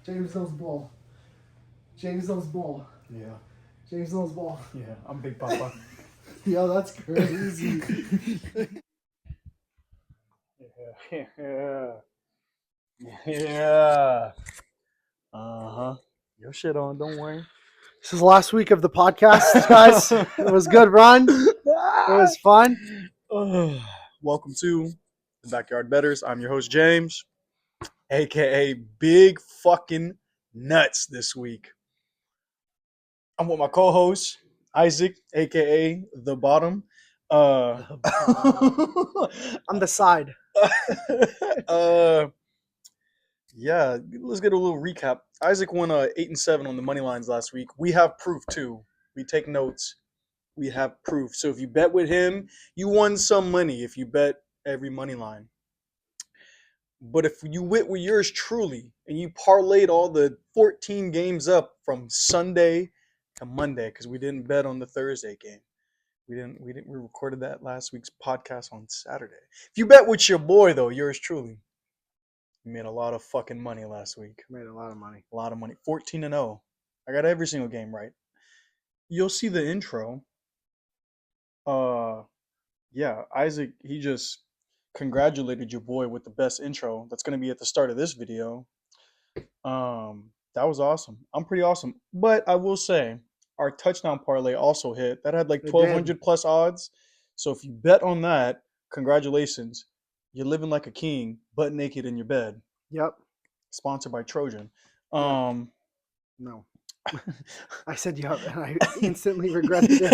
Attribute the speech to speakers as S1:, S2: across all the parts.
S1: James knows ball. James knows ball.
S2: Yeah.
S1: James knows ball.
S2: Yeah, I'm Big Papa.
S1: Yo, that's crazy.
S2: Yeah. Yeah. Uh-huh. Your shit on, don't worry.
S1: This is the last week of the podcast, guys. It was a good run. It was fun.
S2: Welcome to the Backyard Betters. I'm your host, James, aka Big Fucking Nuts this week. I'm with my co-host, Isaac, aka The Bottom.
S1: I'm the side.
S2: Yeah, let's get a little recap. Isaac won 8-7 on the money lines last week. We have proof too. We take notes. We have proof. So if you bet with him, you won some money if you bet every money line. But if you went with yours truly and you parlayed all the 14 games up from Sunday to Monday, because we didn't bet on the Thursday game. We recorded that last week's podcast on Saturday. If you bet with your boy though, yours truly, you made a lot of fucking money last week.
S1: Made a lot of money.
S2: A lot of money. 14-0. I got every single game right. You'll see the intro. Yeah, Isaac, he just congratulated your boy with the best intro. That's gonna be at the start of this video. That was awesome. I'm pretty awesome. But I will say, our touchdown parlay also hit. That had like 1,200 plus odds. So if you bet on that, congratulations. You're living like a king, butt naked in your bed.
S1: Yep.
S2: Sponsored by Trojan.
S1: No. I said yep, and I instantly regretted it.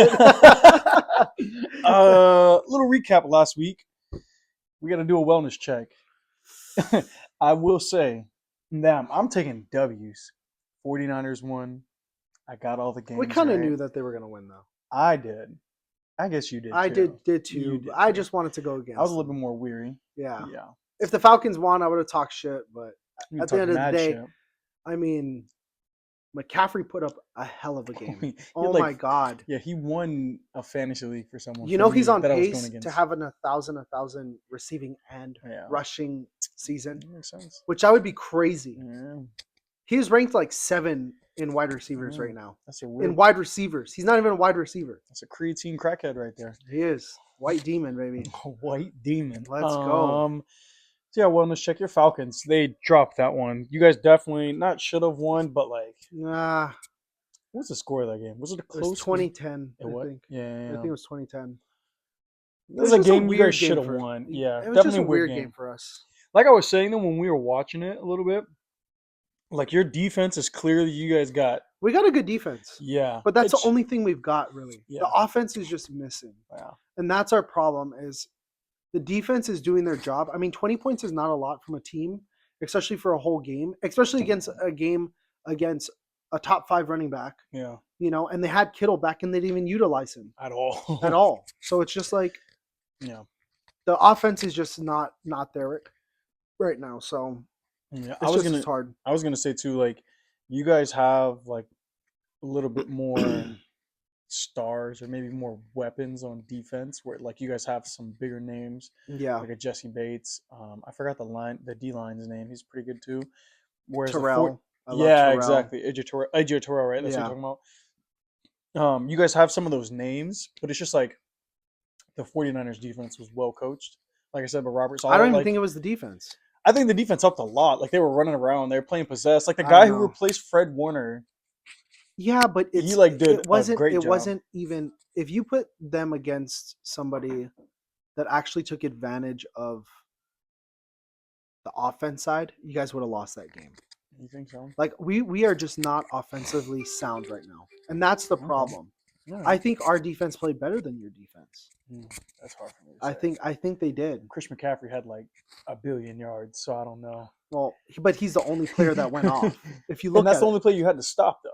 S2: Little recap last week. We got to do a wellness check. I will say, damn, I'm taking W's. 49ers won. I got all the games.
S1: We kind of
S2: right.
S1: knew that they were going to win, though.
S2: I did. I guess you did too.
S1: I did too.
S2: You did
S1: I
S2: too.
S1: just wanted to go against
S2: I was a
S1: them.
S2: little bit more weary.
S1: Yeah.
S2: Yeah.
S1: If the Falcons won, I would have talked shit, but
S2: You
S1: at the end of the
S2: mad
S1: day,
S2: shit.
S1: I mean, McCaffrey put up a hell of a game.
S2: He
S1: Oh
S2: had,
S1: my God.
S2: Yeah, he won a fantasy league for someone.
S1: You know he's on pace to have a 1,000 receiving and rushing season,
S2: That makes sense.
S1: which that would be crazy.
S2: Yeah,
S1: He's ranked like 7 in wide receivers
S2: Yeah.
S1: right now.
S2: that's a real,
S1: In wide receivers. He's not even a wide receiver.
S2: that's a creatine crackhead right there.
S1: He is. White demon, baby.
S2: White demon.
S1: Let's go.
S2: So yeah, wellness check. Your Falcons. They dropped that one. You guys definitely not should have won, but like,
S1: Nah.
S2: what's the score of that game? Was it a
S1: It
S2: close?
S1: was 2010,
S2: It
S1: I
S2: was.
S1: think.
S2: Yeah.
S1: I think it was 2010.
S2: It was a
S1: just
S2: game you
S1: weird
S2: guys should have
S1: for-
S2: won. Yeah,
S1: It was
S2: definitely
S1: just a weird
S2: game.
S1: game for us.
S2: Like I was saying though, when we were watching it a little bit, like your defense is clearly you guys got.
S1: We got a good defense.
S2: Yeah,
S1: But that's the only thing we've got, really.
S2: Yeah.
S1: The offense is just missing.
S2: Yeah.
S1: And that's our problem is the defense is doing their job. I mean, 20 points is not a lot from a team, especially for a whole game, especially against a game against a top 5 running back.
S2: Yeah.
S1: You know, and they had Kittle back and they didn't even utilize him
S2: At all.
S1: at all. So it's just like
S2: Yeah.
S1: the offense is just not there right now. So
S2: Yeah.
S1: it's hard.
S2: I was gonna say too, like you guys have like a little bit more stars or maybe more weapons on defense where like you guys have some bigger names.
S1: Yeah.
S2: Like a Jesse Bates. I forgot the D line's name. He's pretty good too. Whereas
S1: Terrell.
S2: Yeah,
S1: Terrell.
S2: exactly. AJ Terrell, right? That's what you're talking about. You guys have some of those names, but it's just like the 49ers defense was well coached. Like I said, but Robert Saleh,
S1: I don't even think it was the defense.
S2: I think the defense helped a lot. Like they were running around, they were playing possessed. Like the
S1: I
S2: guy who
S1: know.
S2: replaced Fred Warner.
S1: Yeah, but
S2: He like did
S1: it wasn't
S2: a great
S1: it
S2: job.
S1: wasn't even if you put them against somebody that actually took advantage of the offense side, you guys would have lost that game.
S2: You think so?
S1: Like we are just not offensively sound right now. And that's the problem.
S2: Yeah.
S1: I think our defense played better than your defense.
S2: That's hard for me to say.
S1: I think they did.
S2: Chris McCaffrey had like 1 billion yards, so I don't know.
S1: Well, but he's the only player that went off. If you look
S2: And that's
S1: at
S2: the only play you had to stop though.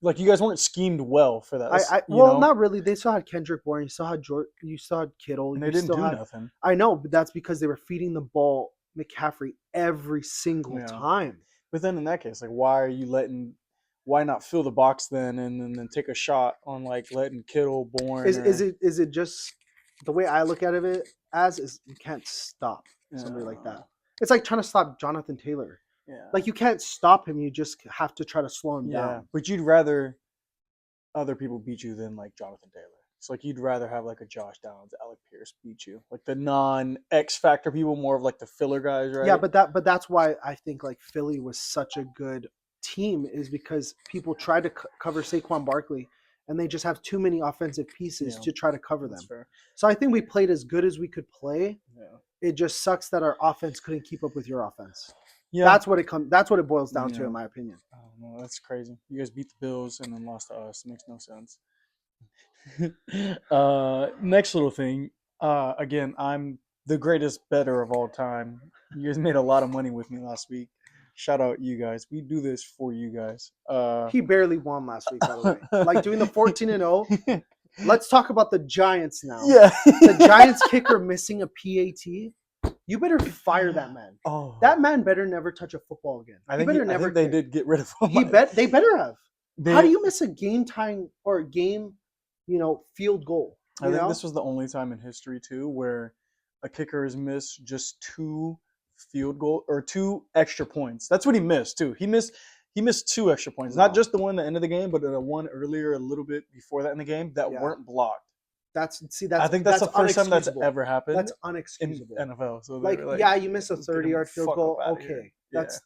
S2: Like you guys weren't schemed well for that.
S1: not really. They still had Kendrick Bourne. You still had you still had Kittle.
S2: And they
S1: you
S2: didn't
S1: still
S2: do
S1: had,
S2: nothing.
S1: I know, but that's because they were feeding the ball McCaffrey every single time.
S2: But then in that case, like why not fill the box then and then take a shot on like letting Kittle, Bourne?
S1: Is it just the way I look at it as is you can't stop somebody like that. It's like trying to stop Jonathan Taylor.
S2: Yeah.
S1: Like you can't stop him. You just have to try to slow him down.
S2: But you'd rather other people beat you than like Jonathan Taylor. It's like you'd rather have like a Josh Downs, Alec Pierce beat you, like the non X factor people, more of like the filler guys, right?
S1: Yeah, but that's why I think like Philly was such a good team is because people try to cover Saquon Barkley and they just have too many offensive pieces
S2: Yeah,
S1: to try to cover
S2: that's
S1: them.
S2: fair.
S1: So I think we played as good as we could play.
S2: Yeah,
S1: It just sucks that our offense couldn't keep up with your offense.
S2: yeah.
S1: That's what it boils down to,
S2: Yeah.
S1: in my opinion.
S2: Oh no, that's crazy. You guys beat the Bills and then lost to us. It makes no sense. Next little thing. Again, I'm the greatest bettor of all time. You guys made a lot of money with me last week. Shout out you guys. We do this for you guys.
S1: He barely won last week, by the way. Like doing the 14-0. Let's talk about the Giants now.
S2: Yeah.
S1: The Giants kicker missing a PAT. You better fire that man.
S2: Oh,
S1: That man better never touch a football again.
S2: I
S1: He
S2: think,
S1: better
S2: I
S1: never.
S2: think they
S1: kick.
S2: did get rid of him.
S1: They better have.
S2: They,
S1: How do you miss a game time or a game, field goal?
S2: I think this was the only time in history too where a kicker has missed just two field goal or two extra points. That's what he missed too. He missed two extra points, not just the one at the end of the game, but the one earlier, a little bit before that in the game that weren't blocked.
S1: I think
S2: that's the first time that's ever happened.
S1: That's unexcusable
S2: in NFL. So
S1: you miss a 30-yard field goal. Okay, that's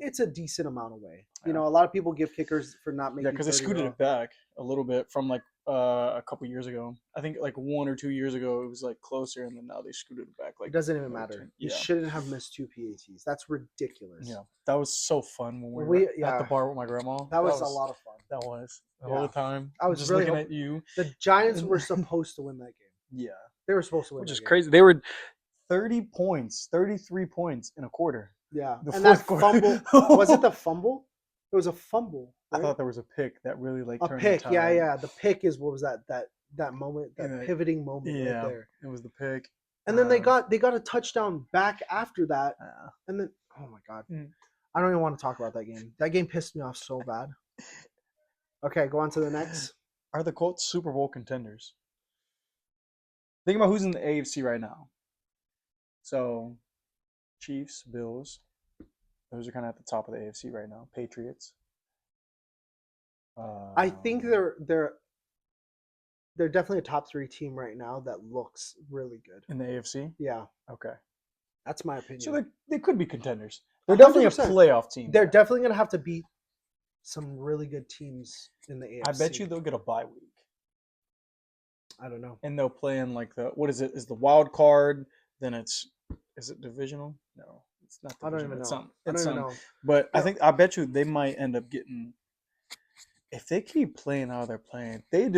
S1: it's a decent amount away. A lot of people give kickers for not making.
S2: Yeah, because they scooted it back a little bit from like a couple years ago. I think like 1 or 2 years ago it was like closer, and then now they scooted it back. Like
S1: it doesn't even matter. You shouldn't have missed 2 PATs. That's ridiculous.
S2: Yeah, that was so fun when we were at the bar with my grandma.
S1: That was a lot of fun.
S2: That was the whole time.
S1: I was
S2: just
S1: really
S2: looking at you.
S1: The Giants were supposed to win that game.
S2: Yeah,
S1: they were supposed to win.
S2: Which is crazy. They were 30 points, 33 points in a quarter.
S1: Yeah,
S2: the
S1: and
S2: fourth
S1: that
S2: quarter.
S1: Fumble was it the fumble? It was a fumble.
S2: Right? I thought there was a pick that really like
S1: a
S2: turned
S1: pick.
S2: The tide.
S1: Yeah. The pick is what was that moment, that pivoting moment right there.
S2: It was the pick.
S1: And then they got a touchdown back after that. And then oh my god, I don't even want to talk about that game. That game pissed me off so bad. Okay, go on to the next.
S2: Are the Colts Super Bowl contenders? Think about who's in the AFC right now. So, Chiefs, Bills. Those are kind of at the top of the AFC right now. Patriots.
S1: I think they're definitely a top 3 team right now that looks really good
S2: in the AFC.
S1: Yeah.
S2: Okay.
S1: That's my opinion.
S2: So they could be contenders. They're definitely 100%. A playoff team.
S1: They're definitely going to have to beat some really good teams in the AFC.
S2: I bet you they'll get a bye week.
S1: I don't know.
S2: And they'll play in like what is it? Is the wild card? Then is it divisional? No, it's not.
S1: I don't even know.
S2: I don't even know. But yeah. I bet you they might end up getting. If they keep playing how they're playing, they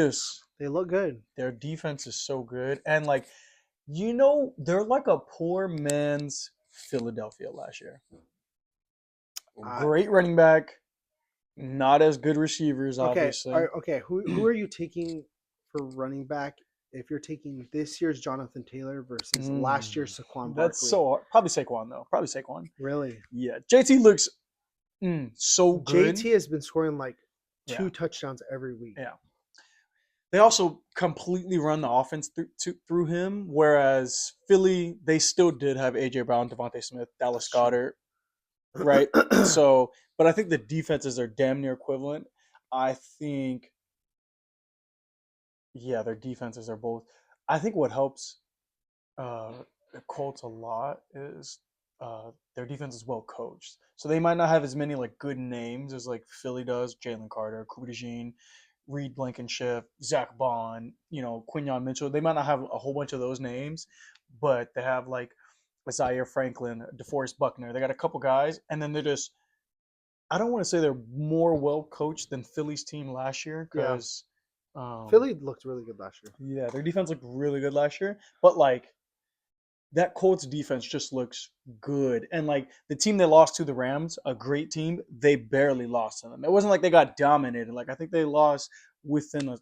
S1: look good.
S2: Their defense is so good, and they're like a poor man's Philadelphia last year. Great running back, not as good receivers, obviously.
S1: Okay. Who are you taking for running back? If you're taking this year's Jonathan Taylor versus last year's Saquon Barkley.
S2: That's so hard. Probably Saquon though. Probably Saquon.
S1: Really?
S2: Yeah. JT looks so good.
S1: JT has been scoring like 2 touchdowns every week.
S2: Yeah. They also completely run the offense through him, whereas Philly, they still did have A.J. Brown, Devontae Smith, Dallas Goedert, right? So, but I think the defenses are damn near equivalent. I think, their defenses are both. I think what helps the Colts a lot is their defense is well coached. So they might not have as many like good names as like Philly does. Jalen Carter, Cooper DeJean, Reed Blankenship, Zach Bond, Quinyon Mitchell. They might not have a whole bunch of those names, but they have like Isaiah Franklin, DeForest Buckner. They got a couple guys, and then they're just. I don't want to say they're more well coached than Philly's team last year because
S1: Philly looked really good last year.
S2: Yeah, their defense looked really good last year, but like. That Colts defense just looks good. And like the team they lost to, the Rams, a great team, they barely lost to them. It wasn't like they got dominated. Like I think they lost within a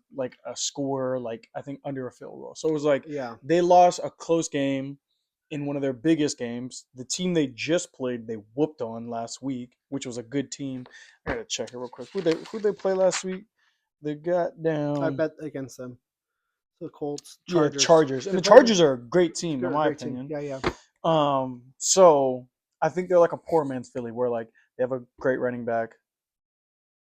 S2: score, like I think under a field goal. So it was like they lost a close game in one of their biggest games. The team they just played, they whooped on last week, which was a good team. I gotta check it real quick. Who they play last week? They got down.
S1: I bet against them. The Colts, Chargers.
S2: Chargers. And the Chargers are a great team, in my opinion.
S1: Team. Yeah.
S2: So I think they're like a poor man's Philly, where like they have a great running back.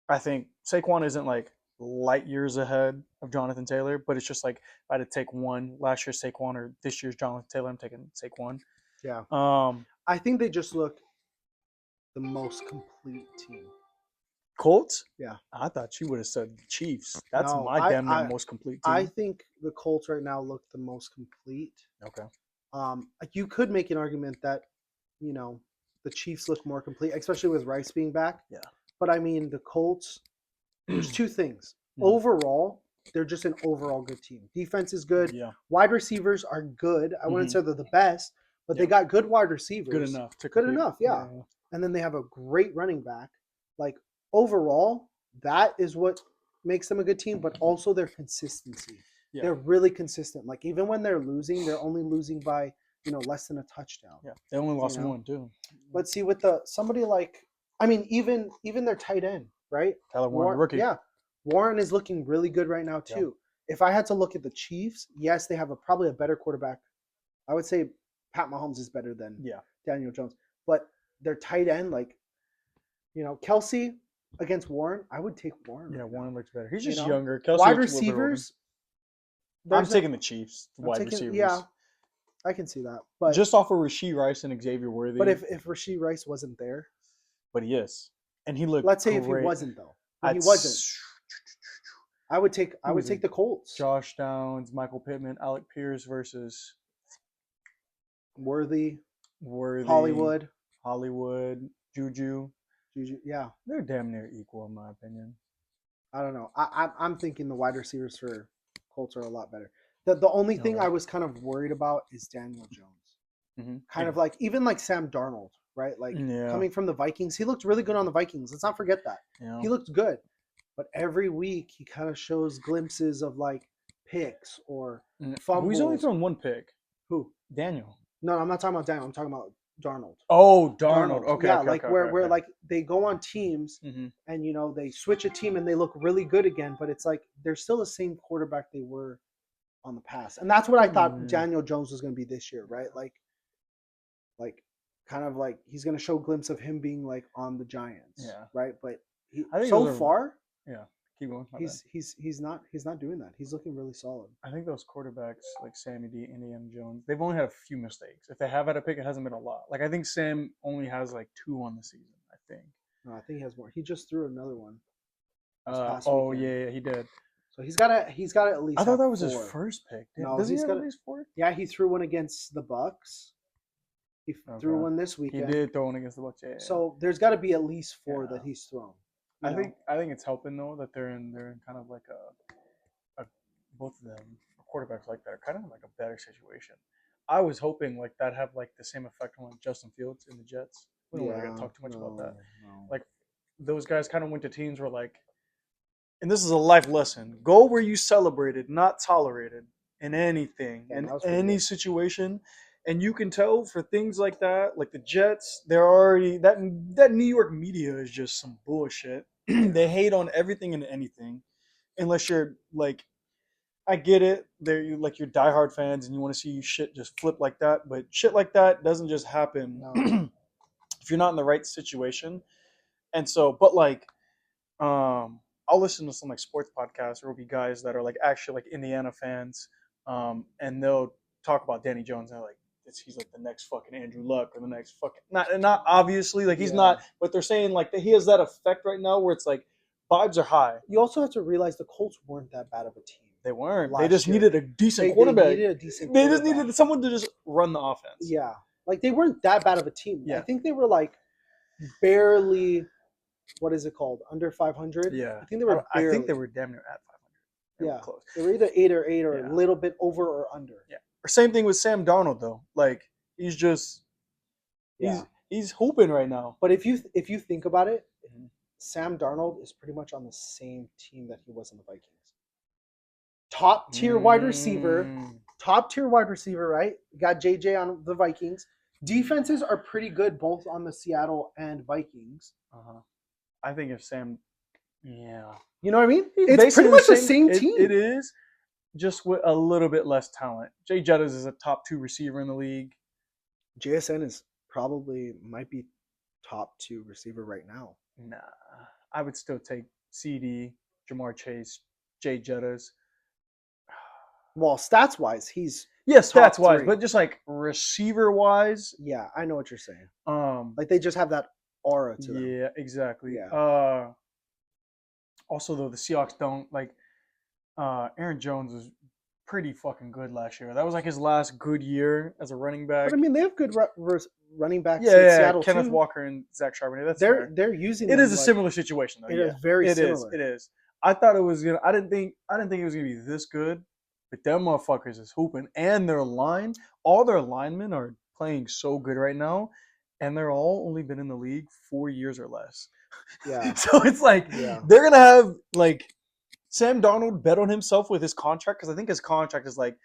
S2: I think Saquon isn't like light years ahead of Jonathan Taylor, but it's just like if I had to take one, last year's Saquon or this year's Jonathan Taylor, I'm taking Saquon.
S1: Yeah.
S2: Um,
S1: I think they just look the most complete team.
S2: Colts?
S1: Yeah.
S2: I thought you would have said Chiefs. That's
S1: No,
S2: my damn near most complete team.
S1: I think the Colts right now look the most complete.
S2: Okay.
S1: You could make an argument that, you know, the Chiefs look more complete, especially with Rice being back.
S2: Yeah.
S1: But I mean, the Colts, there's two things.
S2: Mhm.
S1: Overall, they're just an overall good team. Defense is good.
S2: Yeah.
S1: Wide receivers are good. I wouldn't say they're the best, but they got good wide receivers.
S2: Good enough.
S1: Good enough, yeah. And then they have a great running back. Like, overall, that is what makes them a good team, but also their consistency. Yeah. They're really consistent. Like, even when they're losing, they're only losing by, less than a touchdown.
S2: Yeah, they only lost one, too.
S1: But see, with somebody like, I mean, even their tight end, right?
S2: Tyler Warren, rookie.
S1: Yeah. Warren is looking really good right now, too. Yeah. If I had to look at the Chiefs, yes, they have probably a better quarterback. I would say Pat Mahomes is better than Daniel Jones. But their tight end, like, Kelsey against Warren, I would take Warren.
S2: Yeah, Warren looks better. He's just younger. Kelsey
S1: wide receivers.
S2: I'm taking the Chiefs. Receivers.
S1: Yeah, I can see that. But
S2: just off of Rashee Rice and Xavier Worthy.
S1: But if Rashee Rice wasn't there.
S2: But he is. And he looked
S1: Let's say
S2: great.
S1: if he wasn't, though. If he wasn't. I would take the Colts.
S2: Josh Downs, Michael Pittman, Alec Pierce versus
S1: Worthy,
S2: Hollywood, Juju.
S1: Yeah.
S2: They're damn near equal in my opinion.
S1: I don't know. I'm thinking the wide receivers for Colts are a lot better. The only thing I was kind of worried about is Daniel Jones. Mm-hmm. Kind of like, even like Sam Darnold, right? Like coming from the Vikings, he looked really good on the Vikings. Let's not forget that. Yeah. He looked good. But every week he kind of shows glimpses of like picks or fumbles.
S2: He's only thrown one pick.
S1: Who?
S2: Daniel.
S1: No, I'm not talking about Daniel. I'm talking about Darnold.
S2: Oh, Darnold. Okay.
S1: Yeah,
S2: okay,
S1: where like they go on teams and they switch a team and they look really good again, but it's like they're still the same quarterback they were on the past. And that's what I thought Daniel Jones was going to be this year, right? Like kind of like he's going to show a glimpse of him being like on the Giants, right? But far,
S2: keep going.
S1: He's not doing that. He's looking really solid.
S2: I think those quarterbacks like Sammy D, Indiana Jones, they've only had a few mistakes. If they have had a pick, it hasn't been a lot. Like I think Sam only has like 2 on the season. I think.
S1: No, I think he has more. He just threw another one.
S2: Yeah, he did.
S1: So he's got at least.
S2: I thought that was
S1: 4.
S2: his first pick.
S1: No,
S2: does he have at least 4?
S1: Yeah, he threw one against the Bucks. He threw one this weekend.
S2: He did throw one against the Bucks. Yeah.
S1: So there's got to be at least 4 that he's thrown.
S2: I think it's helping though that they're in kind of like a both of them quarterbacks like that are kind of like a better situation. I was hoping like that have like the same effect on like Justin Fields in the Jets. We don't want to talk too much about that. No. Like those guys kind of went to teams where like, and this is a life lesson: go where you celebrated, not tolerated in anything, in any situation. And you can tell for things like that, like the Jets, they're already that New York media is just some bullshit. They hate on everything and anything, unless you're like, I get it. They're like you're diehard fans and you want to see shit just flip like that. But shit like that doesn't just happen if you're not in the right situation. And so, but like, I'll listen to some like sports podcasts. There will be guys that are like actually like Indiana fans, and they'll talk about Danny Jones and they're like, he's like the next fucking Andrew Luck or the next fucking not obviously like he's not, but they're saying like he has that effect right now where it's like vibes are high.
S1: You also have to realize the Colts weren't that bad of a team.
S2: They weren't. They just needed a decent quarterback. They just needed someone to just run the offense.
S1: Yeah, like they weren't that bad of a team. Yeah. I think they were like barely, what is it called, under 500.
S2: Yeah,
S1: I think they were.
S2: I think they were damn near at 500. They were close.
S1: They were either 8 or a little bit over or under.
S2: Yeah. Same thing with Sam Darnold though. Like he's just he's hooping right now.
S1: But if you think about it, Sam Darnold is pretty much on the same team that he was in the Vikings. Top tier wide receiver, right? Got JJ on the Vikings. Defenses are pretty good both on the Seattle and Vikings.
S2: I think if Sam,
S1: you know what I mean? It's pretty much the same team.
S2: It is. Just with a little bit less talent. Jay Jettas is a top 2 receiver in the league.
S1: JSN is probably might be top 2 receiver right now.
S2: Nah, I would still take CD, Jamar Chase, Jay Jettas.
S1: Well, stats wise, he's
S2: stats wise,
S1: 3.
S2: but just like receiver wise.
S1: Yeah, I know what you're saying.
S2: Like
S1: they just have that aura to them.
S2: Yeah, exactly.
S1: Yeah.
S2: Also, though, the Seahawks don't like. Aaron Jones was pretty fucking good last year. That was like his last good year as a running back.
S1: But I mean, they have good running backs
S2: in
S1: Seattle
S2: Kenneth
S1: too.
S2: Walker and Zach Charbonnet.
S1: They're using.
S2: It is a similar situation, though.
S1: It is very similar.
S2: It is. I thought it was gonna. I didn't think it was gonna be this good, but them motherfuckers is hooping, and all their linemen are playing so good right now, and they're all only been in the league 4 years or less.
S1: Yeah.
S2: So it's like they're gonna have like Sam Darnold bet on himself with his contract, because I think his contract is like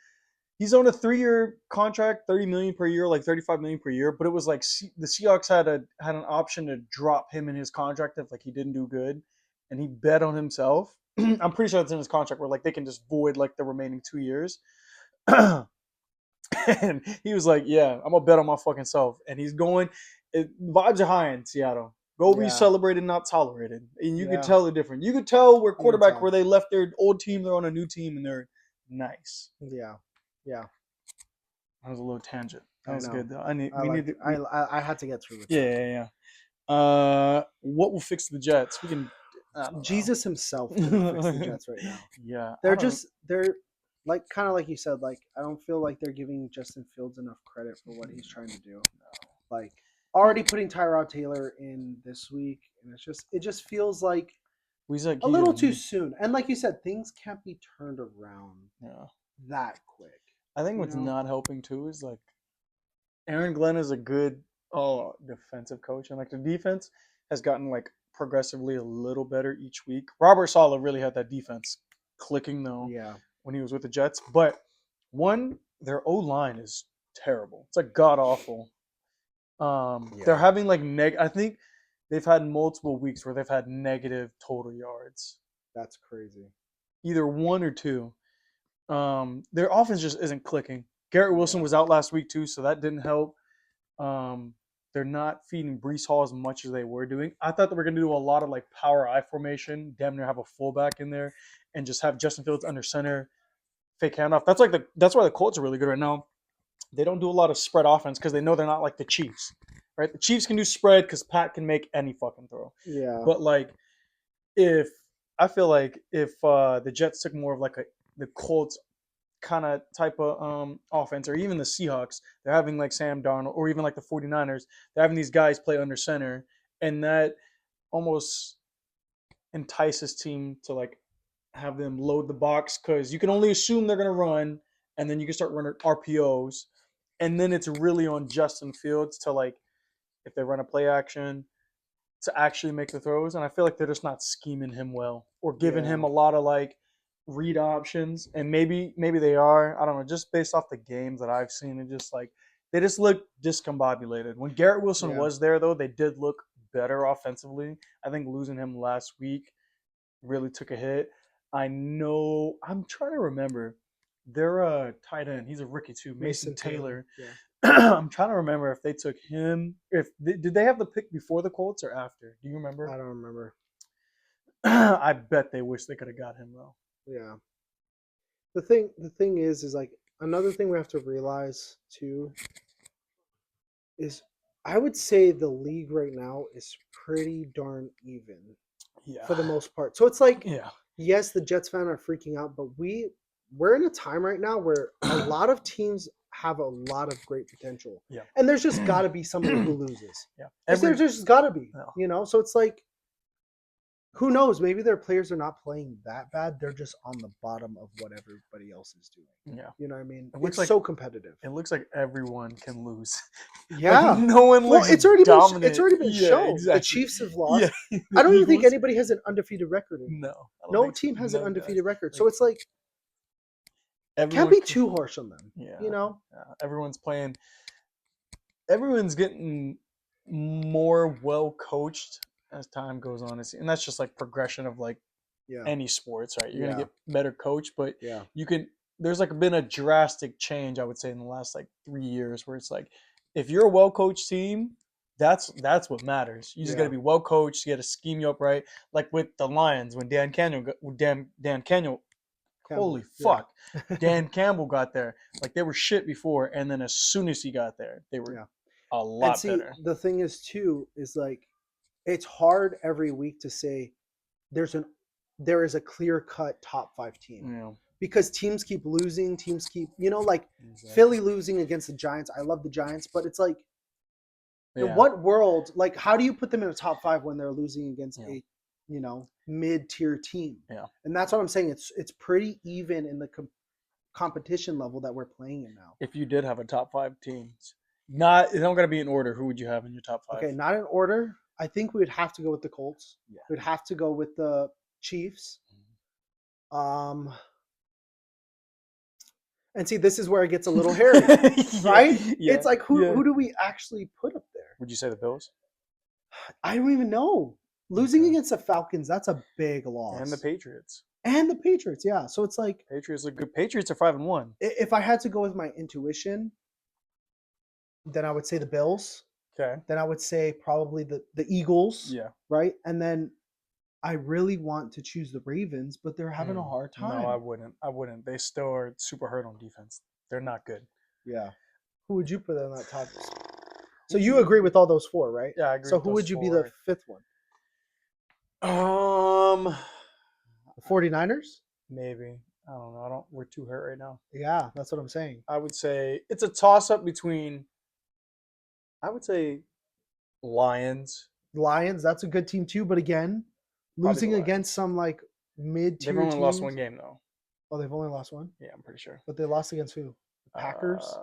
S2: he's on a 3-year contract, $30 million per year, like $35 million per year. But it was like the Seahawks had an option to drop him in his contract if like he didn't do good, and he bet on himself. I'm pretty sure that's in his contract where like they can just void like the remaining 2 years. And he was like, "Yeah, I'm gonna bet on my fucking self." And he's going. Vibes are high in Seattle. Go be celebrated, not tolerated. And you could tell the difference. You could tell where quarterback where they left their old team, they're on a new team, and they're nice.
S1: Yeah. Yeah.
S2: That was a little tangent. That was good though.
S1: I had to get through it.
S2: Yeah. What will fix the Jets? We can.
S1: Jesus himself can fix the Jets right now.
S2: Yeah.
S1: They're like kind of like you said. Like I don't feel like they're giving Justin Fields enough credit for what he's trying to do. Like already putting Tyrod Taylor in this week, and it just feels like a little too soon. And like you said, things can't be turned around that quick.
S2: I think what's not helping too is like Aaron Glenn is a good defensive coach, and like the defense has gotten like progressively a little better each week. Robert Saleh really had that defense clicking though when he was with the Jets. But their O-line is terrible. It's like god awful. They're having like I think they've had multiple weeks where they've had negative total yards.
S1: That's crazy.
S2: Either 1 or 2. Their offense just isn't clicking. Garrett Wilson was out last week too, so that didn't help. They're not feeding Breece Hall as much as they were doing. I thought they were going to do a lot of like power I formation, damn near have a fullback in there, and just have Justin Fields under center, fake handoff. That's why the Colts are really good right now. They don't do a lot of spread offense because they know they're not like the Chiefs, right? The Chiefs can do spread because Pat can make any fucking throw.
S1: Yeah.
S2: But like, if the Jets took more of like the Colts kind of type of offense, or even the Seahawks, they're having like Sam Darnold, or even like the 49ers, they're having these guys play under center, and that almost entices team to like have them load the box, because you can only assume they're going to run, and then you can start running RPOs, and then it's really on Justin Fields to like, if they run a play action, to actually make the throws. And I feel like they're just not scheming him well, or giving him a lot of like read options. And maybe they are. I don't know. Just based off the games that I've seen, it just like they just look discombobulated. When Garrett Wilson was there, though, they did look better offensively. I think losing him last week really took a hit. I'm trying to remember. Their tight end, he's a rookie too, Mason Taylor. Yeah. I'm trying to remember if they took him. Did they have the pick before the Colts or after? Do you remember?
S1: I don't remember.
S2: I bet they wish they could have got him though.
S1: Yeah. The thing is like another thing we have to realize too is I would say the league right now is pretty darn even. Yeah. For the most part. So it's like yes, the Jets fans are freaking out, but we're in a time right now where a lot of teams have a lot of great potential. Yeah. And there's just got to be somebody who loses. Yeah. There's just got to be, So it's like, who knows? Maybe their players are not playing that bad. They're just on the bottom of what everybody else is doing. Yeah. You know what I mean? It's so competitive.
S2: It looks like everyone can lose.
S1: Yeah.
S2: Like no one looks
S1: it's already
S2: dominant.
S1: It's already been shown. Exactly. The Chiefs have lost. Yeah. I don't even think anybody has an undefeated record. No team has an undefeated record. So it's like, can't be too harsh on them. Yeah. Yeah.
S2: Everyone's getting more well coached as time goes on. And that's just like progression of like any sports, right? You're going to get better coach, but there's like been a drastic change, I would say, in the last like 3 years where it's like, if you're a well coached team, that's what matters. You just got to
S1: Yeah.
S2: be well coached. You got to scheme you up right. Like with the Lions when Dan Campbell, holy
S1: Yeah.
S2: fuck, Dan Campbell got there. Like they were shit before, and then as soon as he got there, they were
S1: Yeah.
S2: a
S1: And
S2: lot
S1: see,
S2: better.
S1: the thing is too, is like it's hard every week to say there is a clear cut top 5 team.
S2: Yeah.
S1: Because teams keep losing, like
S2: Exactly.
S1: Philly losing against the Giants. I love the Giants, but it's like in
S2: Yeah.
S1: what world, like how do you put them in a top 5 when they're losing against
S2: Yeah.
S1: a mid-tier team?
S2: Yeah.
S1: And that's what I'm saying. It's pretty even in the competition level that we're playing in now.
S2: If you did have a top 5 teams, it don't gotta be in order. Who would you have in your top 5?
S1: Okay, not in order. I think we would have to go with the Colts.
S2: Yeah.
S1: We'd have to go with the Chiefs. And see, this is where it gets a little hairy, right?
S2: Yeah.
S1: It's like who do we actually put up there?
S2: Would you say the Bills
S1: I don't even know. Losing
S2: Okay.
S1: against the Falcons, that's a big loss.
S2: and the Patriots?
S1: And the Patriots, yeah. So it's like
S2: Patriots are good. Patriots are 5-1.
S1: if I had to go with my intuition, then I would say the Bills.
S2: Okay.
S1: Then I would say probably the Eagles.
S2: Yeah.
S1: Right? And then I really want to choose the Ravens, but they're having a hard time.
S2: No, I wouldn't. They still are super hurt on defense. They're not good.
S1: Yeah. Who would you put in that top? So you agree with all those 4, right?
S2: Yeah, I agree.
S1: So
S2: with
S1: who
S2: those
S1: would you
S2: 4.
S1: be the 5th one? The 49ers?
S2: Maybe. I don't know. We're too hurt right now.
S1: Yeah, that's what I'm saying.
S2: I would say it's a toss up between. I would say Lions.
S1: Lions, that's a good team too, but again, losing
S2: the
S1: against some like mid-tier
S2: They've only
S1: teams.
S2: lost one game though.
S1: Oh, they've only lost one?
S2: Yeah, I'm pretty sure.
S1: But they lost against who? The Packers?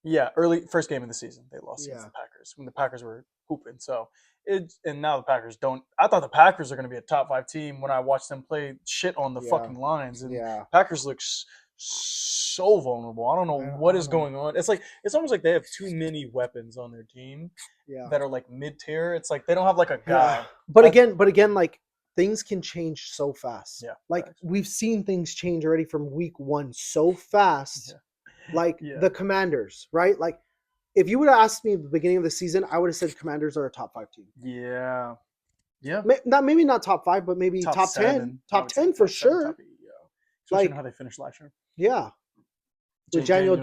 S2: Yeah, first game of the season they lost against the Packers when the Packers were hooping. So and now the Packers don't. I thought the Packers are going to be a top 5 team when I watched them play shit on the fucking Lions, and Packers look so vulnerable. I don't know what is going on. It's almost like they have too many weapons on their team that are like mid tier. It's like they don't have like a guy.
S1: Yeah. But again, like things can change so fast.
S2: Yeah,
S1: like we've seen things change already from week 1 so fast. Yeah. Like the Commanders, right? Like if you would have asked me at the beginning of the season, I would have said Commanders are a top 5 team.
S2: Yeah. Yeah.
S1: Maybe not top 5, but maybe top 10. Top 10 for sure.
S2: Top 8, especially how they finished last year.
S1: Yeah. With Jaden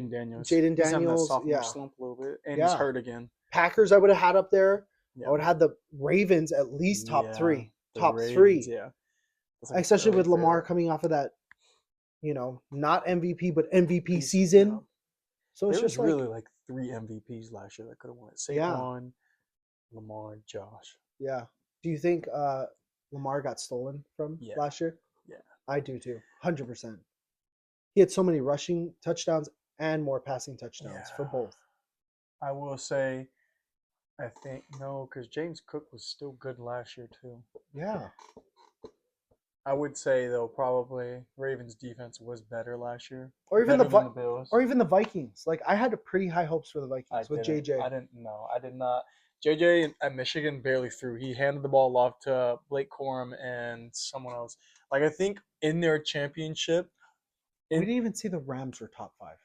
S1: Daniels.
S2: He's having that sophomore slump a little bit, and he's hurt again.
S1: Packers I would have had up there. I would have had the Ravens at least top 3. Top Ravens, 3.
S2: Yeah.
S1: Like especially with Lamar coming off of that, not MVP, but MVP season. Yeah. So it's just
S2: really like 3 MVPs last year that could have won it. Saquon, Lamar, Josh.
S1: Yeah. Do you think Lamar got stolen from last year?
S2: Yeah.
S1: I do too. 100%. He had so many rushing touchdowns and more passing touchdowns for both.
S2: I will say, I think, no, because James Cook was still good last year too.
S1: Yeah.
S2: I would say though probably Ravens defense was better last year,
S1: or even the
S2: Bills,
S1: or even the Vikings. Like I had pretty high hopes for the Vikings with JJ.
S2: I did not. JJ at Michigan barely threw. He handed the ball off to Blake Corum and someone else. Like I think in their championship,
S1: we didn't even see the Rams were top 5.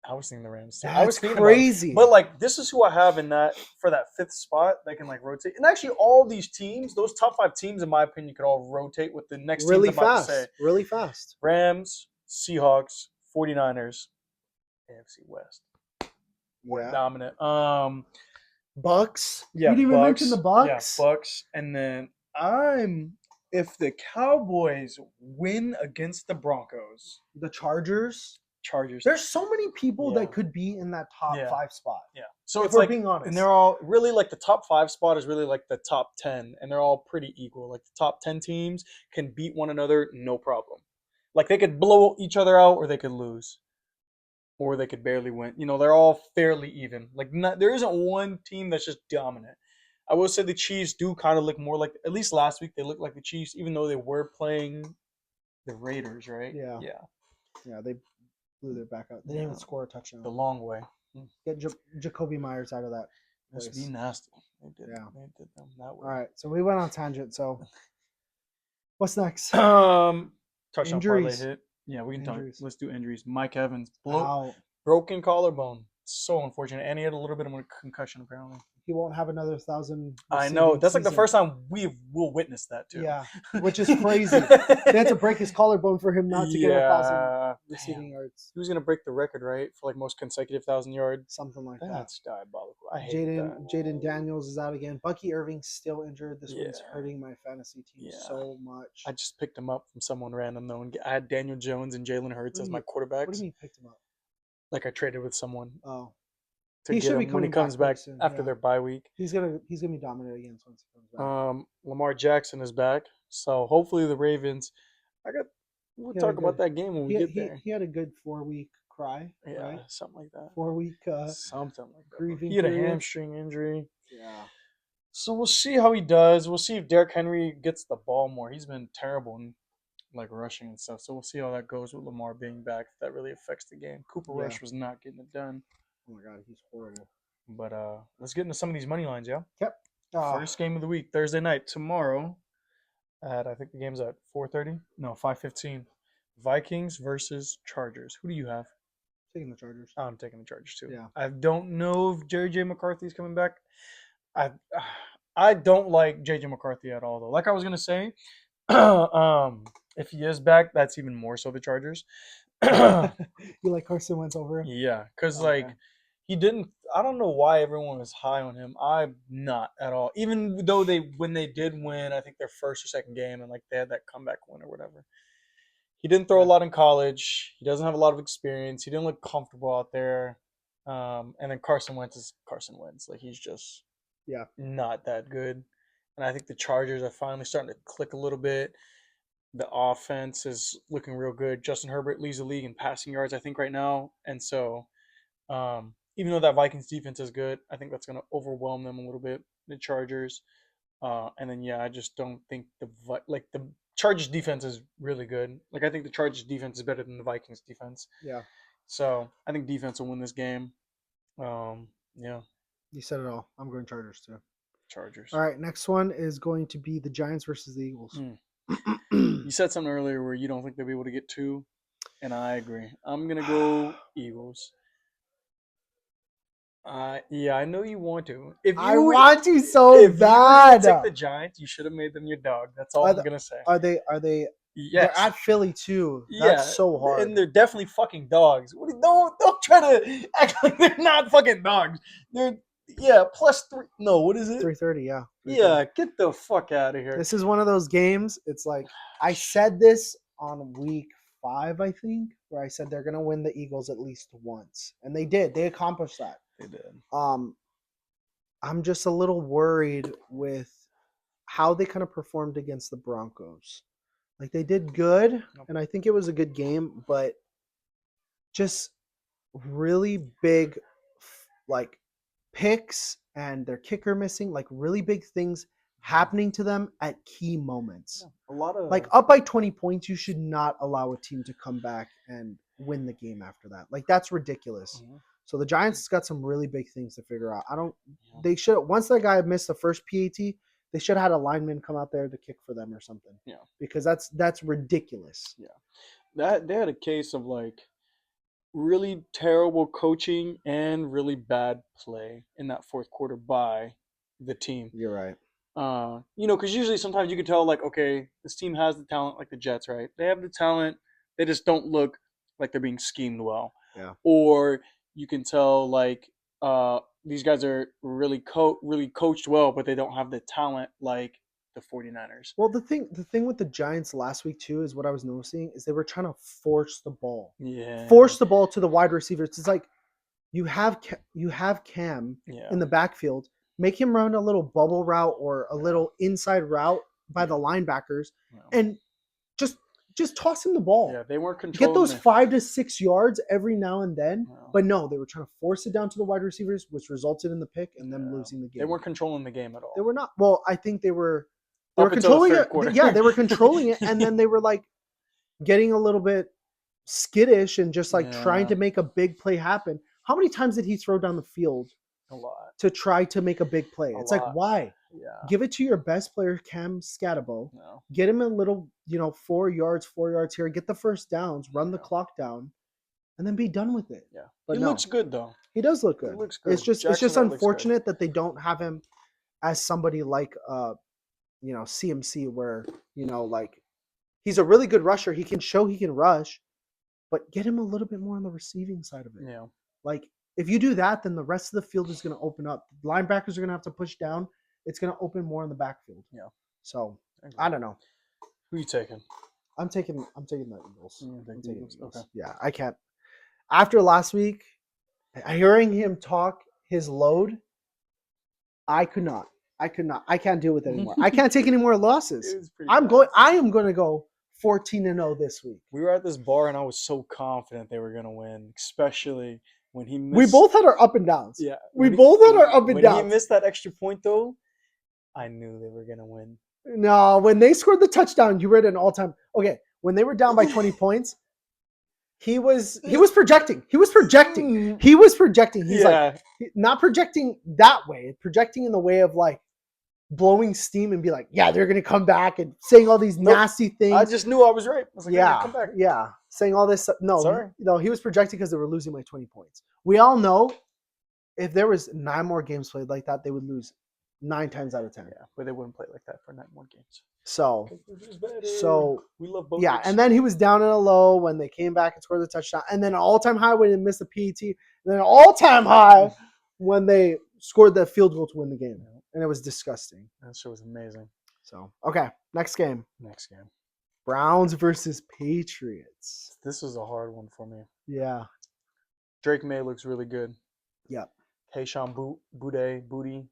S2: I was thinking the Rams too.
S1: That's crazy.
S2: But like this is who I have in that for that 5th spot that can like rotate. And actually all these teams, those top 5 teams in my opinion could all rotate with the next
S1: really
S2: teams I'm about
S1: fast.
S2: to say.
S1: Really fast.
S2: Rams, Seahawks, 49ers, AFC West. We're dominant.
S1: Bucks.
S2: Yeah,
S1: you didn't even mention the Bucks.
S2: Yeah, Bucks. And then if the Cowboys win against the Broncos,
S1: the Chargers.
S2: There's
S1: so many people that could be in that top 5 spot.
S2: Yeah. So
S1: if we're being honest.
S2: And they're all really like the top 5 spot is really like the top 10, and they're all pretty equal. Like the top 10 teams can beat one another, no problem. Like they could blow each other out, or they could lose, or they could barely win. They're all fairly even. Like there isn't one team that's just dominant. I will say the Chiefs do kind of look more like, at least last week they looked like the Chiefs, even though they were playing the Raiders, right?
S1: Yeah. Yeah, they blew their back out. They didn't even score a touchdown.
S2: The long way.
S1: Get Jacoby Myers out of that place.
S2: Must be nasty. They did.
S1: Yeah.
S2: They did them that way.
S1: All right, so we went on tangent. So what's next?
S2: Touchdown
S1: Injuries.
S2: parlay hit. Yeah, we can talk.
S1: Injuries.
S2: Let's do injuries. Mike Evans broken collarbone. So unfortunate. And he had a little bit of a concussion, apparently.
S1: He won't have another 1,000.
S2: I know. That's like the first time we will witness that, too.
S1: Yeah, which is crazy. They had to break his collarbone for him not to get 1,000 receiving yards.
S2: He was going to break the record, right? For like most consecutive 1,000 yards.
S1: Something like that.
S2: That's diabolical. I hate that.
S1: Jaden Daniels is out again. Bucky Irving's still injured. This one's hurting my fantasy team so much.
S2: I just picked him up from someone random, though. And I had Daniel Jones and Jalen Hurts as my quarterbacks.
S1: What do you mean picked him up?
S2: Like I traded with someone.
S1: Oh.
S2: To get him when he comes back soon, after their bye week.
S1: He's gonna be dominant again once he comes back.
S2: Lamar Jackson is back, so hopefully the Ravens. We'll talk about that game when we get there.
S1: He had a good 4-week cry, right?
S2: Something like that.
S1: 4-week
S2: something like that.
S1: Grieving.
S2: He had a hamstring injury.
S1: Yeah.
S2: So we'll see how he does. We'll see if Derrick Henry gets the ball more. He's been terrible in like rushing and stuff. So we'll see how that goes with Lamar being back. If that really affects the game. Cooper Rush was not getting it done.
S1: Oh my God, he's horrible.
S2: But let's get into some of these money lines, yeah?
S1: Yep.
S2: First game of the week, Thursday night, tomorrow at, I think the game's at 4:30? No, 5:15. Vikings versus Chargers. Who do you have?
S1: Taking the Chargers.
S2: I'm taking the Chargers, too.
S1: Yeah.
S2: I don't know if J.J. McCarthy's coming back. I don't like J.J. McCarthy at all, though. Like I was going to say, if he is back, that's even more so the Chargers.
S1: You like Carson Wentz over him?
S2: Yeah, because he didn't. I don't know why everyone was high on him. I'm not at all. Even though when they did win, I think their first or second game, and like they had that comeback win or whatever. He didn't throw a lot in college. He doesn't have a lot of experience. He didn't look comfortable out there. And then Carson Wentz is Carson Wentz. Like he's just not that good. And I think the Chargers are finally starting to click a little bit. The offense is looking real good. Justin Herbert leads the league in passing yards, I think, right now. And so, even though that Vikings defense is good, I think that's going to overwhelm them a little bit, the Chargers. And then, I just don't think the Chargers defense is really good. Like, I think the Chargers defense is better than the Vikings defense.
S1: Yeah.
S2: So, I think defense will win this game. Yeah.
S1: You said it all. I'm going Chargers, too.
S2: Chargers.
S1: All right, next one is going to be the Giants versus the Eagles.
S2: You said something earlier where you don't think they'll be able to get 2, and I agree. I'm going to go Eagles. I know you want to.
S1: I want to so bad.
S2: If you take the Giants, you should have made them your dog. That's all I'm going to say.
S1: Are they?
S2: Yes.
S1: They're at Philly, too. That's so hard.
S2: And they're definitely fucking dogs. Don't try to act like they're not fucking dogs. They're +3. No, what is it?
S1: 330, yeah. 330.
S2: Yeah, get the fuck out of here.
S1: This is one of those games. It's like I said this on week 5, I think, where I said they're gonna win the Eagles at least once, and they did. They accomplished that.
S2: They did.
S1: I'm just a little worried with how they kind of performed against the Broncos. Like they did good, and I think it was a good game, but just really big, like picks and their kicker missing, like really big things happening to them at key moments.
S2: A lot of
S1: like up by 20 points, you should not allow a team to come back and win the game after that. Like that's ridiculous. Mm-hmm. So the Giants got some really big things to figure out. They should, once that guy missed the first PAT, they should have had a lineman come out there to kick for them or something. Yeah. Because that's ridiculous.
S2: Yeah. They had a case of like really terrible coaching and really bad play in that fourth quarter by the team.
S1: You're right.
S2: Because usually sometimes you can tell like, okay, this team has the talent, like the Jets, right? They have the talent. They just don't look like they're being schemed well.
S1: Yeah.
S2: Or you can tell like these guys are really coached well, but they don't have the talent like the 49ers.
S1: Well, the thing with the Giants last week too is what I was noticing is they were trying to force the ball.
S2: Yeah.
S1: Force the ball to the wide receivers. It's like you have Cam in the backfield. Make him run a little bubble route or a little inside route by the linebackers and just toss him the ball.
S2: Yeah, they weren't controlling.
S1: Get those 5 to 6 yards every now and then. No. But no, they were trying to force it down to the wide receivers, which resulted in the pick and them losing the game.
S2: They weren't controlling the game at all.
S1: They were not. Well, I think they were controlling it. Yeah, they were controlling it, and then they were like getting a little bit skittish and just like trying to make a big play happen. How many times did he throw down the field?
S2: A lot.
S1: To try to make a big play. It's like, why?
S2: Yeah.
S1: Give it to your best player, Cam Scatabo.
S2: No.
S1: Get him a little, 4 yards here. Get the first downs. Run the clock down. and then be done with it.
S2: Yeah,
S1: but
S2: he looks good though.
S1: He does look good.
S2: He looks good.
S1: It's just unfortunate that they don't have him as somebody like CMC, where like he's a really good rusher. He can show he can rush, but get him a little bit more on the receiving side of it.
S2: Yeah.
S1: Like if you do that, then the rest of the field is going to open up. Linebackers are going to have to push down. It's going to open more in the backfield.
S2: Yeah.
S1: So I don't know.
S2: Who are you taking?
S1: I'm taking the Eagles.
S2: Eagles. Okay.
S1: Yeah, I can't. After last week, hearing him talk his load, I could not. I can't deal with it anymore. I can't take any more losses. I am going to go 14-0 this week.
S2: We were at this bar and I was so confident they were going to win, especially when he missed.
S1: We both had our up and downs.
S2: Yeah.
S1: We both had our up and downs.
S2: When he missed that extra point though, I knew they were going to win.
S1: No, when they scored the touchdown, you were at an all-time. Okay, when they were down by 20 points, he was projecting. He's like not projecting that way, projecting in the way of like blowing steam and be like, yeah, they're gonna come back and saying all these nasty things.
S2: I just knew I was right. I was like, come back.
S1: Yeah, saying all this. No, he was projecting because they were losing by 20 points. We all know if there was 9 more games played like that, they would lose 9 times out of 10.
S2: Yeah, but they wouldn't play like that for 9 more games.
S1: So
S2: we love both.
S1: Yeah, and then he was down in a low when they came back and scored the touchdown, and then an all-time high when they missed the PET, and then an all-time high when they scored the field goal to win the game, and it was disgusting.
S2: That shit was amazing.
S1: So okay, next game. Browns versus Patriots.
S2: This was a hard one for me.
S1: Yeah.
S2: Drake May looks really good.
S1: Yep.
S2: Keyshawn Booty.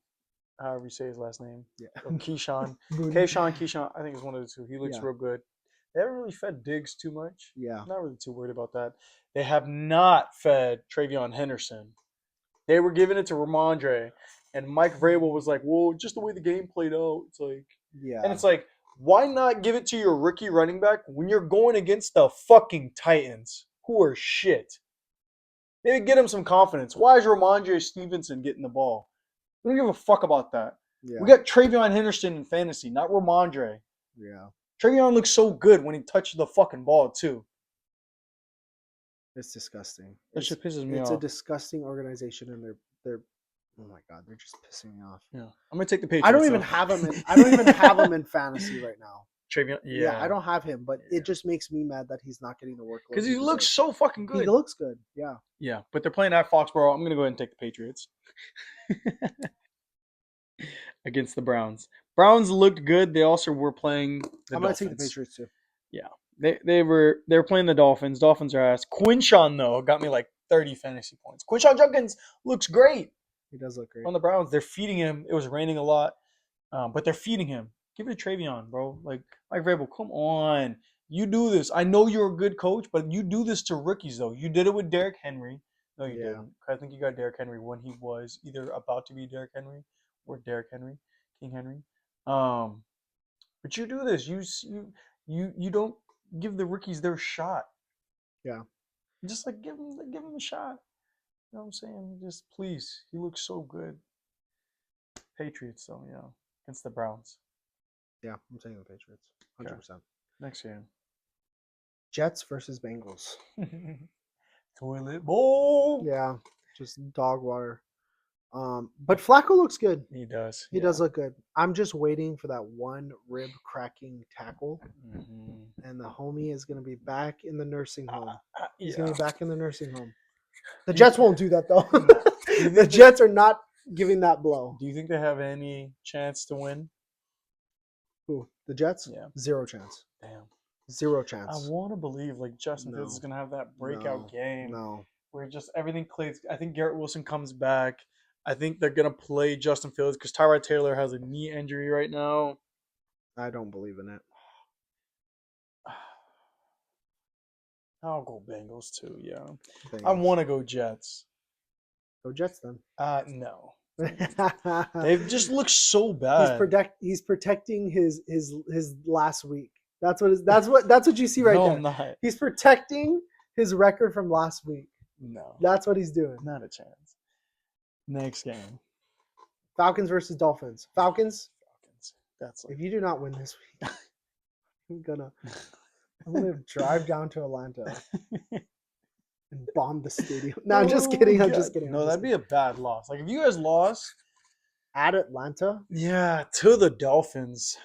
S2: However you say his last name.
S1: Yeah.
S2: Or Keyshawn. Keyshawn, I think it's one of the two. He looks real good. They haven't really fed Diggs too much.
S1: Yeah.
S2: I'm not really too worried about that. They have not fed Travion Henderson. They were giving it to Ramondre. And Mike Vrabel was like, well, just the way the game played out. It's like, and it's like, why not give it to your rookie running back when you're going against the fucking Titans, who are shit? They get him some confidence. Why is Ramondre Stevenson getting the ball? We don't give a fuck about that.
S1: Yeah.
S2: We got Travion Henderson in fantasy, not Ramondre.
S1: Yeah.
S2: Travion looks so good when he touches the fucking ball, too.
S1: It's disgusting.
S2: That shit pisses me off.
S1: It's a disgusting organization, and they're oh my god, they're just pissing me off.
S2: Yeah. I'm gonna take the Patriots.
S1: I don't even have him in fantasy right now.
S2: Travion,
S1: yeah, I don't have him, but it just makes me mad that he's not getting the workload.
S2: Because he looks so fucking good.
S1: He looks good, yeah.
S2: Yeah, but they're playing at Foxborough. I'm gonna go ahead and take the Patriots against the Browns. Browns looked good. They also were playing the Dolphins.
S1: I'm gonna take the Patriots too.
S2: Yeah, they were playing the Dolphins. Dolphins are ass. Quinshawn though got me like 30 fantasy points. Quinshawn Judkins looks great.
S1: He does look great
S2: on the Browns. They're feeding him. It was raining a lot, but they're feeding him. Give it to Travion, bro. Like Mike Vrabel, come on. You do this. I know you're a good coach, but you do this to rookies though. You did it with Derrick Henry. No, you didn't. I think you got Derrick Henry when he was either about to be Derrick Henry or Derrick Henry, King Henry. But you do this. You don't give the rookies their shot.
S1: Yeah.
S2: Just like give them a shot. You know what I'm saying? Just please. He looks so good. Patriots, though, yeah. Against the Browns.
S1: Yeah, I'm taking the Patriots. 100%. Okay.
S2: Next game.
S1: Jets versus Bengals.
S2: Toilet bowl.
S1: Yeah, just dog water. But Flacco looks good.
S2: He does.
S1: He does look good. I'm just waiting for that one rib cracking tackle. Mm-hmm. And the homie is going to be back in the nursing home. He's going to be back in the nursing home. The Jets won't do that, though. The Jets are not giving that blow.
S2: Do you think they have any chance to win?
S1: Who? The Jets?
S2: Yeah.
S1: 0 chance.
S2: Damn.
S1: 0 chance.
S2: I want to believe like Justin Fields is going to have that breakout game.
S1: No.
S2: Where just everything clicks. I think Garrett Wilson comes back. I think they're going to play Justin Fields because Tyrod Taylor has a knee injury right now.
S1: I don't believe in it.
S2: I'll go Bengals too, yeah.
S1: Bengals.
S2: I want to go Jets.
S1: Go Jets then.
S2: No. They've just looked so bad.
S1: He's protecting his last week. That's what you see right there.
S2: No, I'm not.
S1: He's protecting his record from last week.
S2: No.
S1: That's what he's doing.
S2: Not a chance. Next game.
S1: Falcons versus Dolphins. Falcons.
S2: That's like...
S1: If you do not win this week, I'm gonna drive down to Atlanta and bomb the stadium. No, I'm just kidding. I'm just kidding.
S2: No, that'd be a bad loss. Like if you guys lost
S1: at Atlanta.
S2: Yeah, to the Dolphins.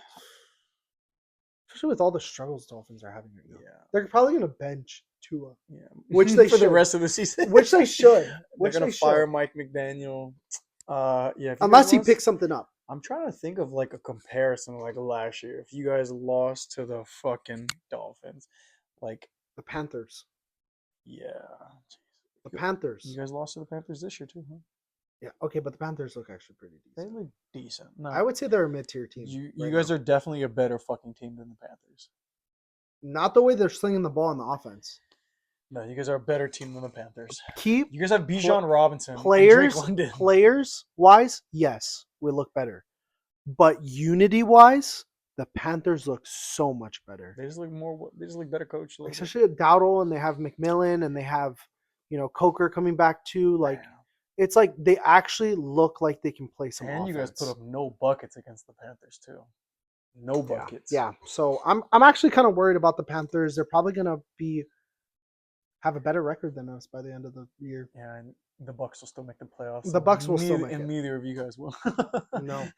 S1: Especially with all the struggles Dolphins are having right now.
S2: Yeah.
S1: They're probably going to bench Tua.
S2: Yeah.
S1: Which they
S2: for
S1: should.
S2: the rest of the season.
S1: Which they should.
S2: They're going to fire Mike McDaniel. Yeah.
S1: Unless he picks something up.
S2: I'm trying to think of like a comparison like last year. If you guys lost to the fucking Dolphins, like
S1: the Panthers.
S2: Yeah.
S1: The Panthers.
S2: You guys lost to the Panthers this year too, huh?
S1: Yeah, okay, but the Panthers look actually pretty decent.
S2: They look decent. No,
S1: I would say they're a mid-tier team.
S2: You guys are definitely a better fucking team than the Panthers.
S1: Not the way they're slinging the ball on the offense.
S2: No, you guys are a better team than the Panthers.
S1: You
S2: guys have Bijan Robinson,
S1: Players-wise, yes, we look better. But unity-wise, the Panthers look so much better.
S2: They just look better coached.
S1: Especially at Dowdle, and they have McMillan, and they have, Coker coming back too. Like, it's like they actually look like they can play some offense.
S2: And you guys put up no buckets against the Panthers too. No buckets.
S1: Yeah. So I'm actually kind of worried about the Panthers. They're probably gonna have a better record than us by the end of the year.
S2: Yeah, and the Bucks will still make the playoffs.
S1: The Bucks will still make it.
S2: And neither of you guys will.
S1: No.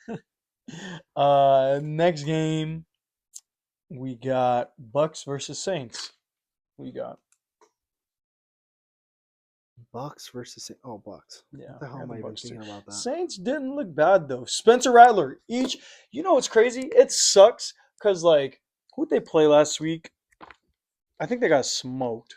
S2: Next game, we got Bucks versus Saints. We got
S1: Bucks versus Bucks.
S2: Yeah.
S1: What the hell am I even thinking about that?
S2: Saints didn't look bad though. Spencer Rattler, what's crazy? It sucks because who'd they play last week? I think they got smoked.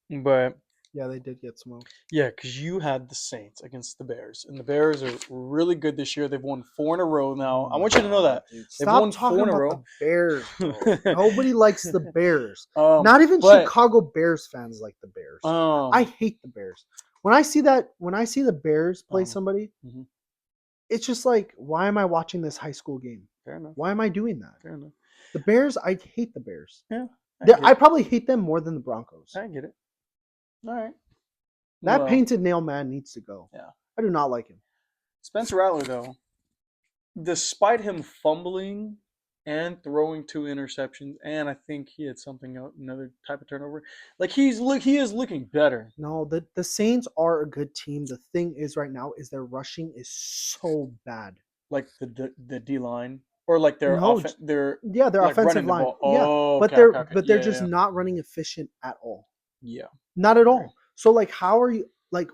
S2: But
S1: yeah, they did get smoked.
S2: Yeah, because you had the Saints against the Bears, and the Bears are really good this year. They've won 4 in a row now. I want you to know that.
S1: Dude, they've won 4 in a row. The Bears. Nobody likes the Bears. Not even Chicago Bears fans like the Bears. I hate the Bears. When I see the Bears play somebody, it's just like, why am I watching this high school game?
S2: Fair enough.
S1: Why am I doing that?
S2: Fair enough.
S1: The Bears, I hate the Bears.
S2: Yeah.
S1: I probably hate them more than the Broncos.
S2: I get it. All right.
S1: That painted nail man needs to go.
S2: Yeah.
S1: I do not like him.
S2: Spencer Rattler, though, despite him fumbling and throwing 2 interceptions, and I think he had another type of turnover, he is looking better.
S1: No, the Saints are a good team. The thing is right now is their rushing is so bad.
S2: Like the D line. Or their
S1: offensive line.
S2: Oh,
S1: yeah, but they're just not running efficient at all.
S2: Yeah,
S1: not at all. So how are you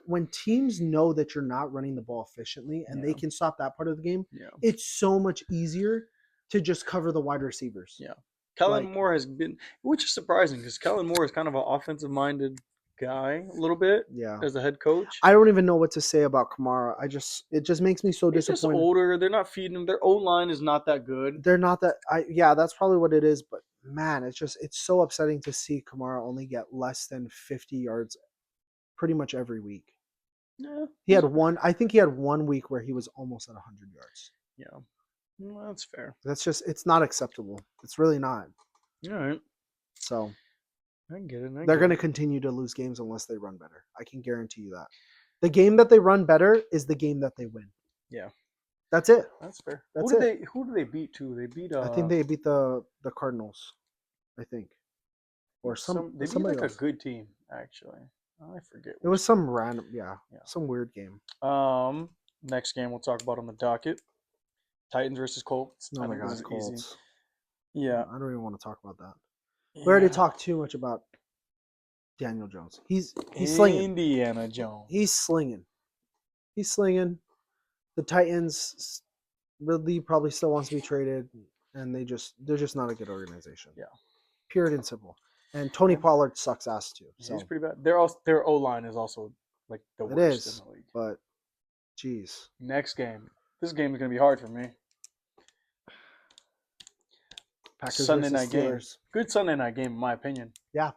S1: when teams know that you're not running the ball efficiently and they can stop that part of the game?
S2: Yeah, it's
S1: so much easier to just cover the wide receivers.
S2: Yeah, Kellen Moore has been, which is surprising because Kellen Moore is kind of an offensive minded guy a little bit.
S1: Yeah,
S2: as a head coach.
S1: I don't even know what to say about Kamara. It just makes me so disappointed.
S2: Just older. They're not feeding him. Their O-line is not that good.
S1: They're not that. That's probably what it is. But man, it's so upsetting to see Kamara only get less than 50 yards pretty much every week.
S2: Yeah,
S1: I think he had 1 week where he was almost at 100 yards.
S2: Yeah, well, that's fair.
S1: It's not acceptable. It's really not.
S2: All right.
S1: So
S2: I get it.
S1: They're going to continue to lose games unless they run better. I can guarantee you that. The game that they run better is the game that they win.
S2: Yeah.
S1: That's it.
S2: That's fair.
S1: Who
S2: do they beat too? They beat
S1: I think they beat the Cardinals. I think. Or
S2: they beat a good team, actually. I forget.
S1: It was some random some weird game.
S2: Next game we'll talk about on the docket. Titans versus Colts.
S1: Oh my God, Colts.
S2: Easy. Yeah.
S1: I don't even want to talk about that. We already talked too much about Daniel Jones. He's slinging.
S2: Indiana Jones.
S1: He's slinging. The Titans really probably still wants to be traded, and they're just not a good organization.
S2: Yeah.
S1: Period and simple. And Tony Pollard sucks ass too. So.
S2: He's pretty bad. Their O-line is also the worst in the league.
S1: But geez.
S2: Next game. This game is gonna be hard for me.
S1: Packers
S2: Sunday
S1: versus
S2: night
S1: Steelers.
S2: game. Good Sunday night game, in my opinion.
S1: Yeah.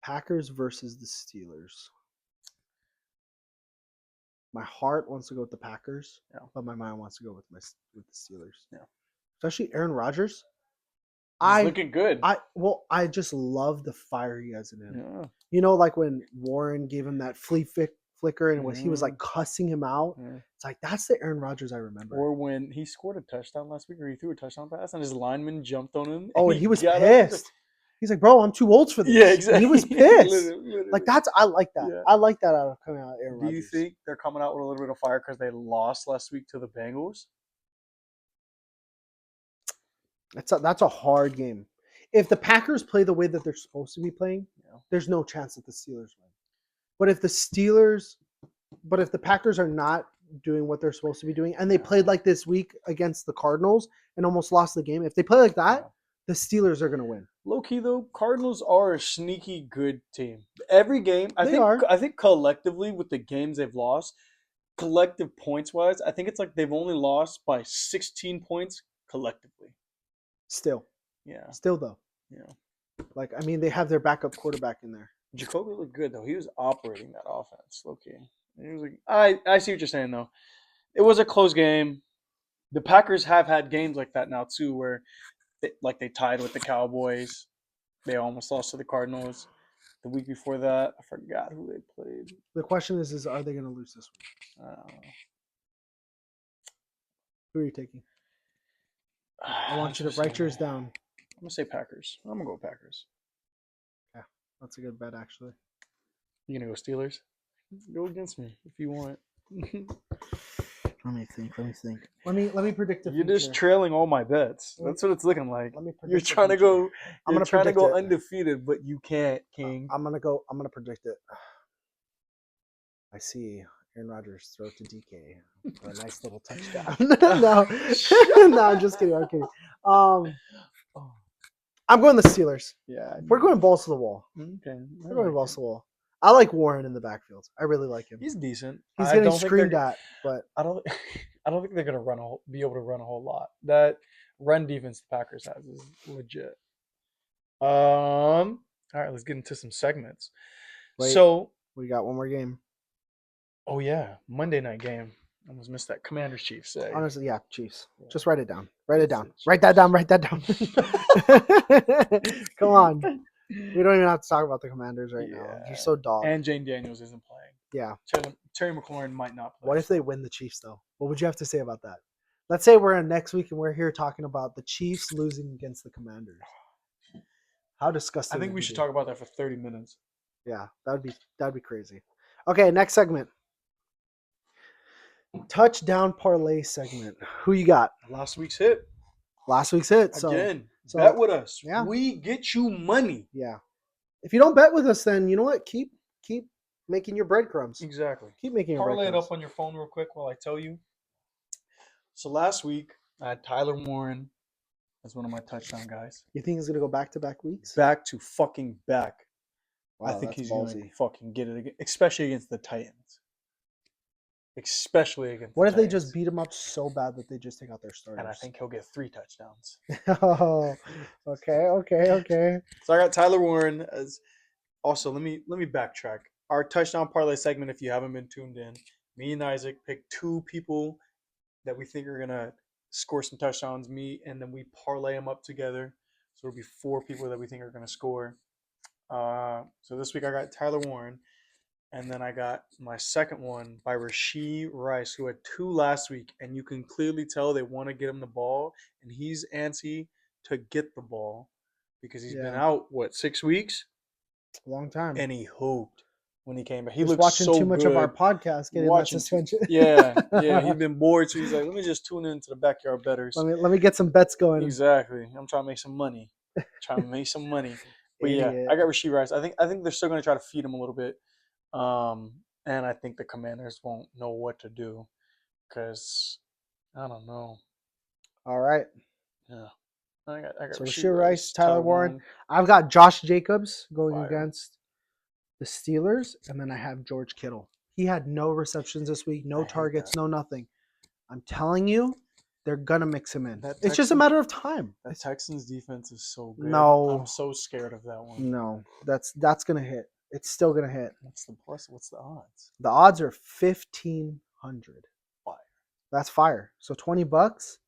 S1: Packers versus the Steelers. My heart wants to go with the Packers, but my mind wants to go with the Steelers.
S2: Yeah.
S1: Especially Aaron Rodgers.
S2: He's looking good.
S1: I just love the fire he has in him.
S2: Yeah.
S1: When Warren gave him that flicker and he was cussing him out. Yeah. It's that's the Aaron Rodgers I remember.
S2: Or when he scored a touchdown last week, or he threw a touchdown pass and his lineman jumped on him.
S1: Oh, and he was pissed. He's like, bro, I'm too old for this.
S2: Yeah, exactly.
S1: And he was pissed.
S2: Literally.
S1: Like I like that.
S2: Yeah.
S1: I like that out of coming out of Aaron
S2: Do you
S1: Rodgers.
S2: think they're coming out with a little bit of fire because they lost last week to the Bengals?
S1: That's a hard game. If the Packers play the way that they're supposed to be playing, there's no chance that the Steelers win. But if the Packers are not doing what they're supposed to be doing, and they played like this week against the Cardinals and almost lost the game, if they play like that, the Steelers are going to win.
S2: Low key though, Cardinals are a sneaky good team. Every game, I think collectively with the games they've lost, collective points wise, I think it's like they've only lost by 16 points collectively.
S1: Still.
S2: Yeah.
S1: Still though.
S2: Yeah.
S1: Like, I mean, they have their backup quarterback in there.
S2: Jacoby looked good though. He was operating that offense, low key. He was like, I see what you're saying though. It was a close game. The Packers have had games like that now too, where they tied with the Cowboys. They almost lost to the Cardinals. The week before that, I forgot who they played.
S1: The question is are they going to lose this week?
S2: I don't know.
S1: Who are you taking? I want you to write yours down.
S2: I'm going to say Packers. I'm going to go with Packers.
S1: Yeah, that's a good bet, actually.
S2: You going to go Steelers? Go against me if you want.
S1: Let me think. Let me predict the
S2: You're
S1: future.
S2: just trailing all my bets. That's what it's looking like.
S1: Let me predict
S2: You're trying to go.
S1: I'm trying to
S2: go undefeated, but you can't, King.
S1: I'm gonna predict it. I see Aaron Rodgers throw to DK for a nice little touchdown. No, I'm just kidding. I'm going the Steelers.
S2: Yeah,
S1: we're going balls to the wall.
S2: Okay,
S1: we're going balls to the wall. I like Warren in the backfield. I really like him.
S2: He's decent.
S1: He's getting screamed at, but
S2: I don't think they're gonna be able to run a whole lot. That run defense the Packers has is legit. All right, let's get into some segments.
S1: Wait,
S2: so
S1: we got one more game.
S2: Oh yeah, Monday night game. I almost missed that. Commanders Chiefs.
S1: Honestly, yeah, Chiefs. Yeah. Just write it down. Write that down. Come on. We don't even have to talk about the Commanders right now. They're so dog.
S2: And Jane Daniels isn't playing.
S1: Yeah.
S2: Terry McLaurin might not play.
S1: What if they win the Chiefs, though? What would you have to say about that? Let's say we're in next week and we're here talking about the Chiefs losing against the Commanders. How disgusting.
S2: I think we should talk about that for 30 minutes.
S1: Yeah, that'd be crazy. Okay, next segment. Touchdown parlay segment. Who you got?
S2: Last week's hit.
S1: So,
S2: again, bet with us.
S1: Yeah.
S2: We get you money.
S1: Yeah. If you don't bet with us, then you know what? Keep making your breadcrumbs.
S2: Exactly.
S1: Keep making your breadcrumbs.
S2: Parlay it up on your phone real quick while I tell you. So last week, I had Tyler Warren as one of my touchdown guys.
S1: You think he's going to go back-to-back weeks?
S2: Back to fucking back.
S1: Wow,
S2: I think he's going to fucking get it again, especially against the Titans. What if
S1: they just beat him up so bad that they just take out their starters?
S2: And I think he'll get 3 touchdowns.
S1: Oh, okay.
S2: So I got Tyler Warren as. Also, let me backtrack. Our touchdown parlay segment, if you haven't been tuned in, me and Isaac picked 2 people that we think are gonna score some touchdowns. And then we parlay them up together. So it'll be 4 people that we think are gonna score. So this week I got Tyler Warren. And then I got my second one by Rashee Rice, who had 2 last week. And you can clearly tell they want to get him the ball. And he's antsy to get the ball because he's been out, 6 weeks?
S1: A long time.
S2: And he hooped when he came back. He
S1: was
S2: looked
S1: watching
S2: so
S1: too much
S2: good.
S1: of our podcast, getting that suspension.
S2: Yeah. He's been bored. So he's like, let me just tune into the Backyard Betters.
S1: Let me get some bets going.
S2: Exactly. I'm trying to make some money. But yeah, I got Rashee Rice. I think they're still going to try to feed him a little bit. And I think the Commanders won't know what to do because I don't know.
S1: All right.
S2: Yeah. I got
S1: so Rashee Rice, Tyler Warren. I've got Josh Jacobs going against the Steelers, and then I have George Kittle. He had no receptions this week, no targets, no nothing. I'm telling you, they're gonna mix him in. It's just a matter of time.
S2: The Texans defense is so good.
S1: No,
S2: I'm so scared of that one.
S1: No, that's gonna hit. It's still gonna hit.
S2: What's the plus? What's the odds?
S1: The odds are 1,500.
S2: Fire.
S1: That's fire. So $20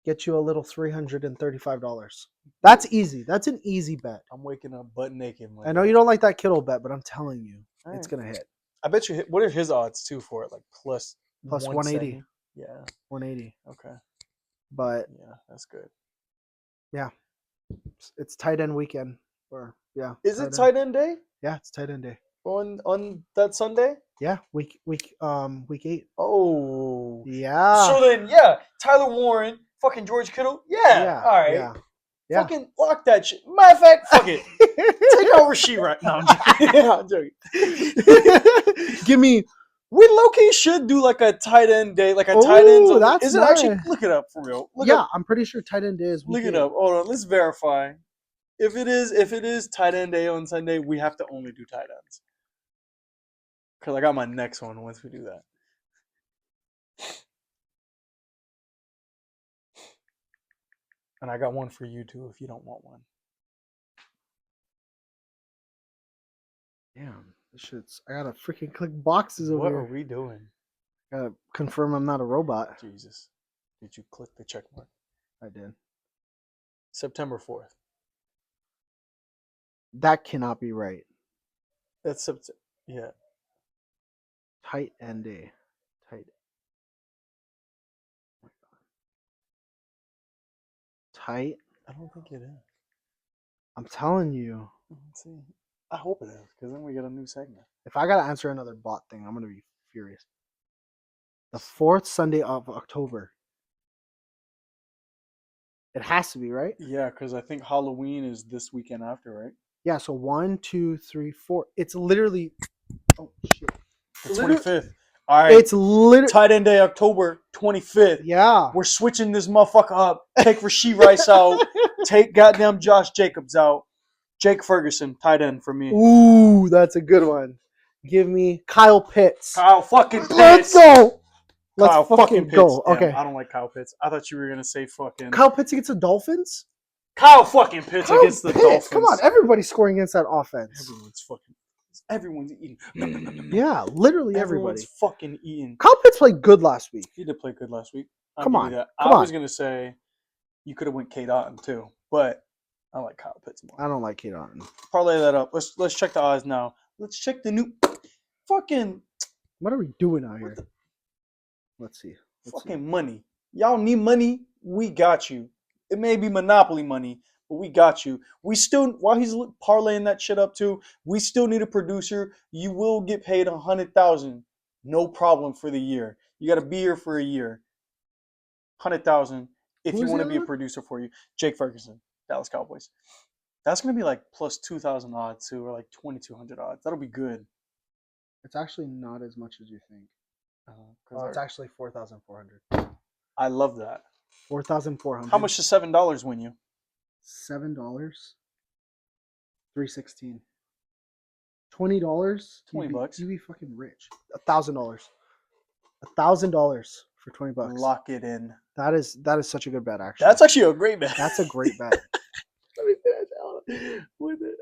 S1: get you a little $335. That's easy. That's an easy bet.
S2: I'm waking up butt naked.
S1: I know you don't like that Kittle bet, but I'm telling you, it's gonna hit.
S2: I bet you. What are his odds too for it? Like plus
S1: 180.
S2: Yeah,
S1: 180.
S2: Okay.
S1: But
S2: yeah, that's good.
S1: Yeah, it's tight end weekend. Or yeah.
S2: Is it tight end day?
S1: Yeah, it's tight end day.
S2: On that Sunday?
S1: Yeah, week 8.
S2: Oh.
S1: Yeah.
S2: So then, yeah, Tyler Warren, fucking George Kittle. Yeah. All right.
S1: Yeah.
S2: Fucking lock that shit. Matter of fact, fuck it. Take out Rasheed right now. I'm joking.
S1: Give me.
S2: We low-key should do like a tight end day, like a tight ends. Is it actually? Look it up for real.
S1: I'm pretty sure tight end day is.
S2: Look it up. Hold on, let's verify. If it is tight end day on Sunday, we have to only do tight ends. Cause I got my next one once we do that. And I got one for you too if you don't want one.
S1: Damn, this shit's. I gotta freaking click boxes over here.
S2: What are we doing?
S1: Gotta confirm I'm not a robot.
S2: Jesus. Did you click the check mark?
S1: I did.
S2: September 4th.
S1: That cannot be right.
S2: That's September. Yeah.
S1: Tight end day. Tight. Oh my God. Tight.
S2: I don't think it is.
S1: I'm telling you.
S2: Let's see. I hope it is, because then we get a new segment.
S1: If I gotta answer another bot thing, I'm gonna be furious. The 4th Sunday of October. It has to be, right?
S2: Yeah, because I think Halloween is this weekend after, right?
S1: Yeah, so 1, 2, 3, 4. It's literally. Oh shit.
S2: The 25th. All right.
S1: It's literally
S2: tight end day, October 25th.
S1: Yeah.
S2: We're switching this motherfucker up. Take Rasheed Rice out. Take goddamn Josh Jacobs out. Jake Ferguson, tight end for me.
S1: Ooh, that's a good one. Give me Kyle Pitts.
S2: Kyle fucking Pitts.
S1: Let's go. Let's
S2: Kyle
S1: fucking
S2: Pitts.
S1: go.
S2: Damn,
S1: okay.
S2: I don't like Kyle Pitts. I thought you were gonna say fucking
S1: Kyle Pitts against the Dolphins.
S2: Kyle fucking Pitts against the Dolphins.
S1: Come on, everybody's scoring against that offense.
S2: Everyone's eating.
S1: Yeah, literally
S2: Everyone's
S1: everybody.
S2: fucking eating.
S1: Kyle Pitts played good last week.
S2: He did play good last week.
S1: Come on.
S2: I was gonna say you could have went Kate Otten too, but I like Kyle Pitts more.
S1: I don't like Kate Otten.
S2: Parlay that up. Let's check the odds now. Let's check the new fucking.
S1: What are we doing out here? Let's see.
S2: Money. Y'all need money. We got you. It may be Monopoly money, but we got you. We still, while he's parlaying that shit up too, we still need a producer. You will get paid $100,000, no problem for the year. You got to be here for a year. $100,000 if you want to be a producer for you. Jake Ferguson, Dallas Cowboys. That's gonna be like plus 2,000 odds too, or like 2,200 odds. That'll be good.
S1: It's actually not as much as you think. It's actually 4,400.
S2: I love that.
S1: 4,400.
S2: How much does $7 win you?
S1: $7. $3.16. $20.
S2: $20.
S1: You'd be fucking rich. $1,000. $1,000 for $20.
S2: Lock it in.
S1: That is such a good bet, actually.
S2: That's actually a great bet.
S1: That's a great bet.
S2: Let me finish out with it.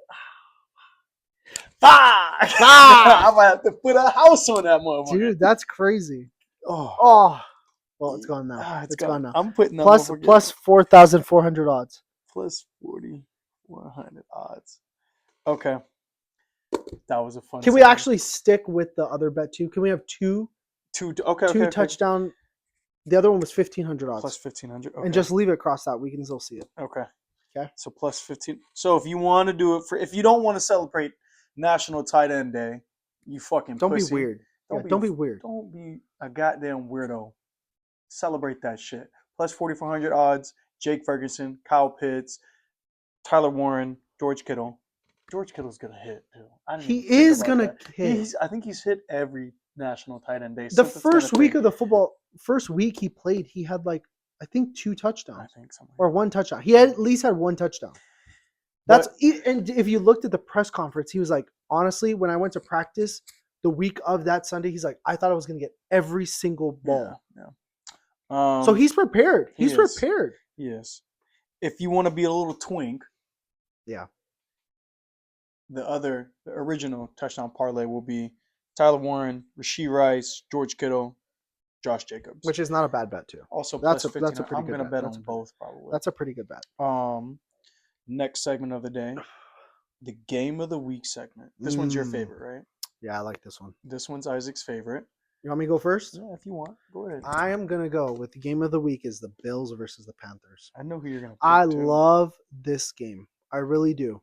S2: I'm gonna have to put a house on that motherfucker.
S1: Dude, that's crazy.
S2: Oh.
S1: Well, it's gone now. It's gone now.
S2: I'm putting that
S1: plus 4,400 odds.
S2: Plus 4,100 odds. Okay. That was a fun.
S1: Can we actually stick with the other bet too? Can we have two touchdown? The other one was 1,500 odds.
S2: Plus 1,500. Okay.
S1: And just leave it across that. We can still see it.
S2: Okay.
S1: Okay.
S2: So plus 15. So if you want to do it if you don't want to celebrate National Tight End Day, you fucking
S1: don't
S2: pussy.
S1: Be weird. Don't be weird.
S2: Don't be a goddamn weirdo. Celebrate that shit. Plus 4,400 odds. Jake Ferguson, Kyle Pitts, Tyler Warren, George Kittle. George Kittle's gonna hit too.
S1: He is gonna hit.
S2: I think he's hit every National Tight End Day.
S1: The first week of the football, first week he played, he had like I think 2 touchdowns.
S2: I think something.
S1: Or 1 touchdown. He at least had 1 touchdown. And if you looked at the press conference, he was like, honestly, when I went to practice the week of that Sunday, he's like, I thought I was gonna get every single ball.
S2: Yeah.
S1: So he's prepared. He's prepared.
S2: Yes. If you want to be a little twink,
S1: yeah.
S2: The original touchdown parlay will be Tyler Warren, Rasheed Rice, George Kittle, Josh Jacobs.
S1: Which is not a bad bet too.
S2: Also,
S1: that's a pretty
S2: I'm
S1: good bet. I'm
S2: gonna bet on both probably.
S1: That's a pretty good bet.
S2: Next segment of the day, the game of the week segment. This one's your favorite, right?
S1: Yeah, I like this one.
S2: This one's Isaac's favorite.
S1: You want me to go first?
S2: Yeah, if you want, go ahead.
S1: I am gonna go with the game of the week is the Bills versus the Panthers.
S2: I know who you're gonna pick
S1: I
S2: too.
S1: love this game. I really do.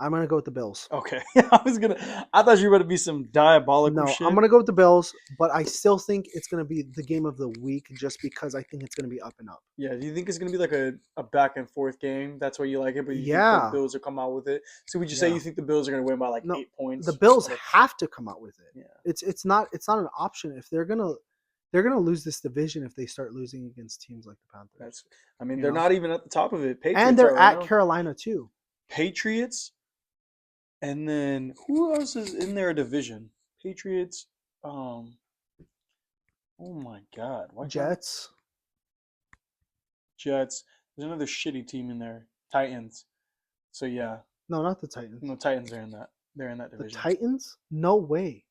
S1: I'm gonna go with the Bills.
S2: Okay, I thought you were going to be some diabolical
S1: No,
S2: shit.
S1: I'm gonna go with the Bills, but I still think it's gonna be the game of the week just because I think it's gonna be up and up.
S2: Yeah, do you think it's going to be like a back and forth game? That's why you like it, but you think the
S1: Yeah.
S2: Bills will come out with it? So would you say
S1: Yeah.
S2: you think the Bills are going to win by like
S1: No,
S2: 8 points?
S1: the Bills
S2: Or-
S1: have to come out with it.
S2: Yeah.
S1: It's not an option if they're gonna lose this division if they start losing against teams like the Panthers.
S2: They're not even at the top of it. Patriots
S1: And they're
S2: are right
S1: at
S2: now.
S1: Carolina too.
S2: Patriots, and then who else is in their division? Patriots. Oh my God!
S1: Jets.
S2: Jets. There's another shitty team in there. Titans. So yeah.
S1: No, not the Titans.
S2: No, Titans are in that. They're in that
S1: The
S2: division.
S1: Titans? No way.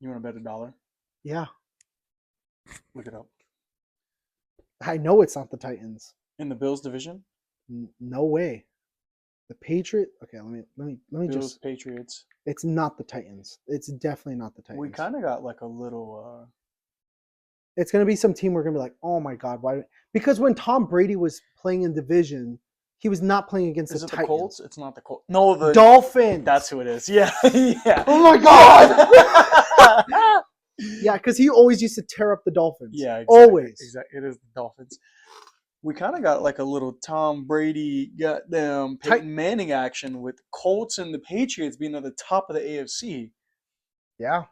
S2: You want to bet $1?
S1: Yeah.
S2: Look it up.
S1: I know it's not the Titans.
S2: In the Bills division?
S1: No way. The Patriots. Okay, let me
S2: Bills,
S1: just.
S2: Patriots.
S1: It's not the Titans. It's definitely not the Titans.
S2: We kind of got like a little.
S1: It's gonna be some team we're gonna be like, oh my God, why? Because when Tom Brady was playing in division, he was not playing against
S2: Is
S1: the
S2: it
S1: Titans.
S2: the Colts? It's not the Colts. No, the
S1: Dolphins.
S2: That's who it is. Yeah, yeah.
S1: Oh my God. Yeah, because he always used to tear up the Dolphins.
S2: Yeah, exactly.
S1: Always.
S2: Exactly. It is the Dolphins. We kind of got like a little Tom Brady, goddamn Peyton Manning action with Colts and the Patriots being at the top of the AFC.
S1: Yeah.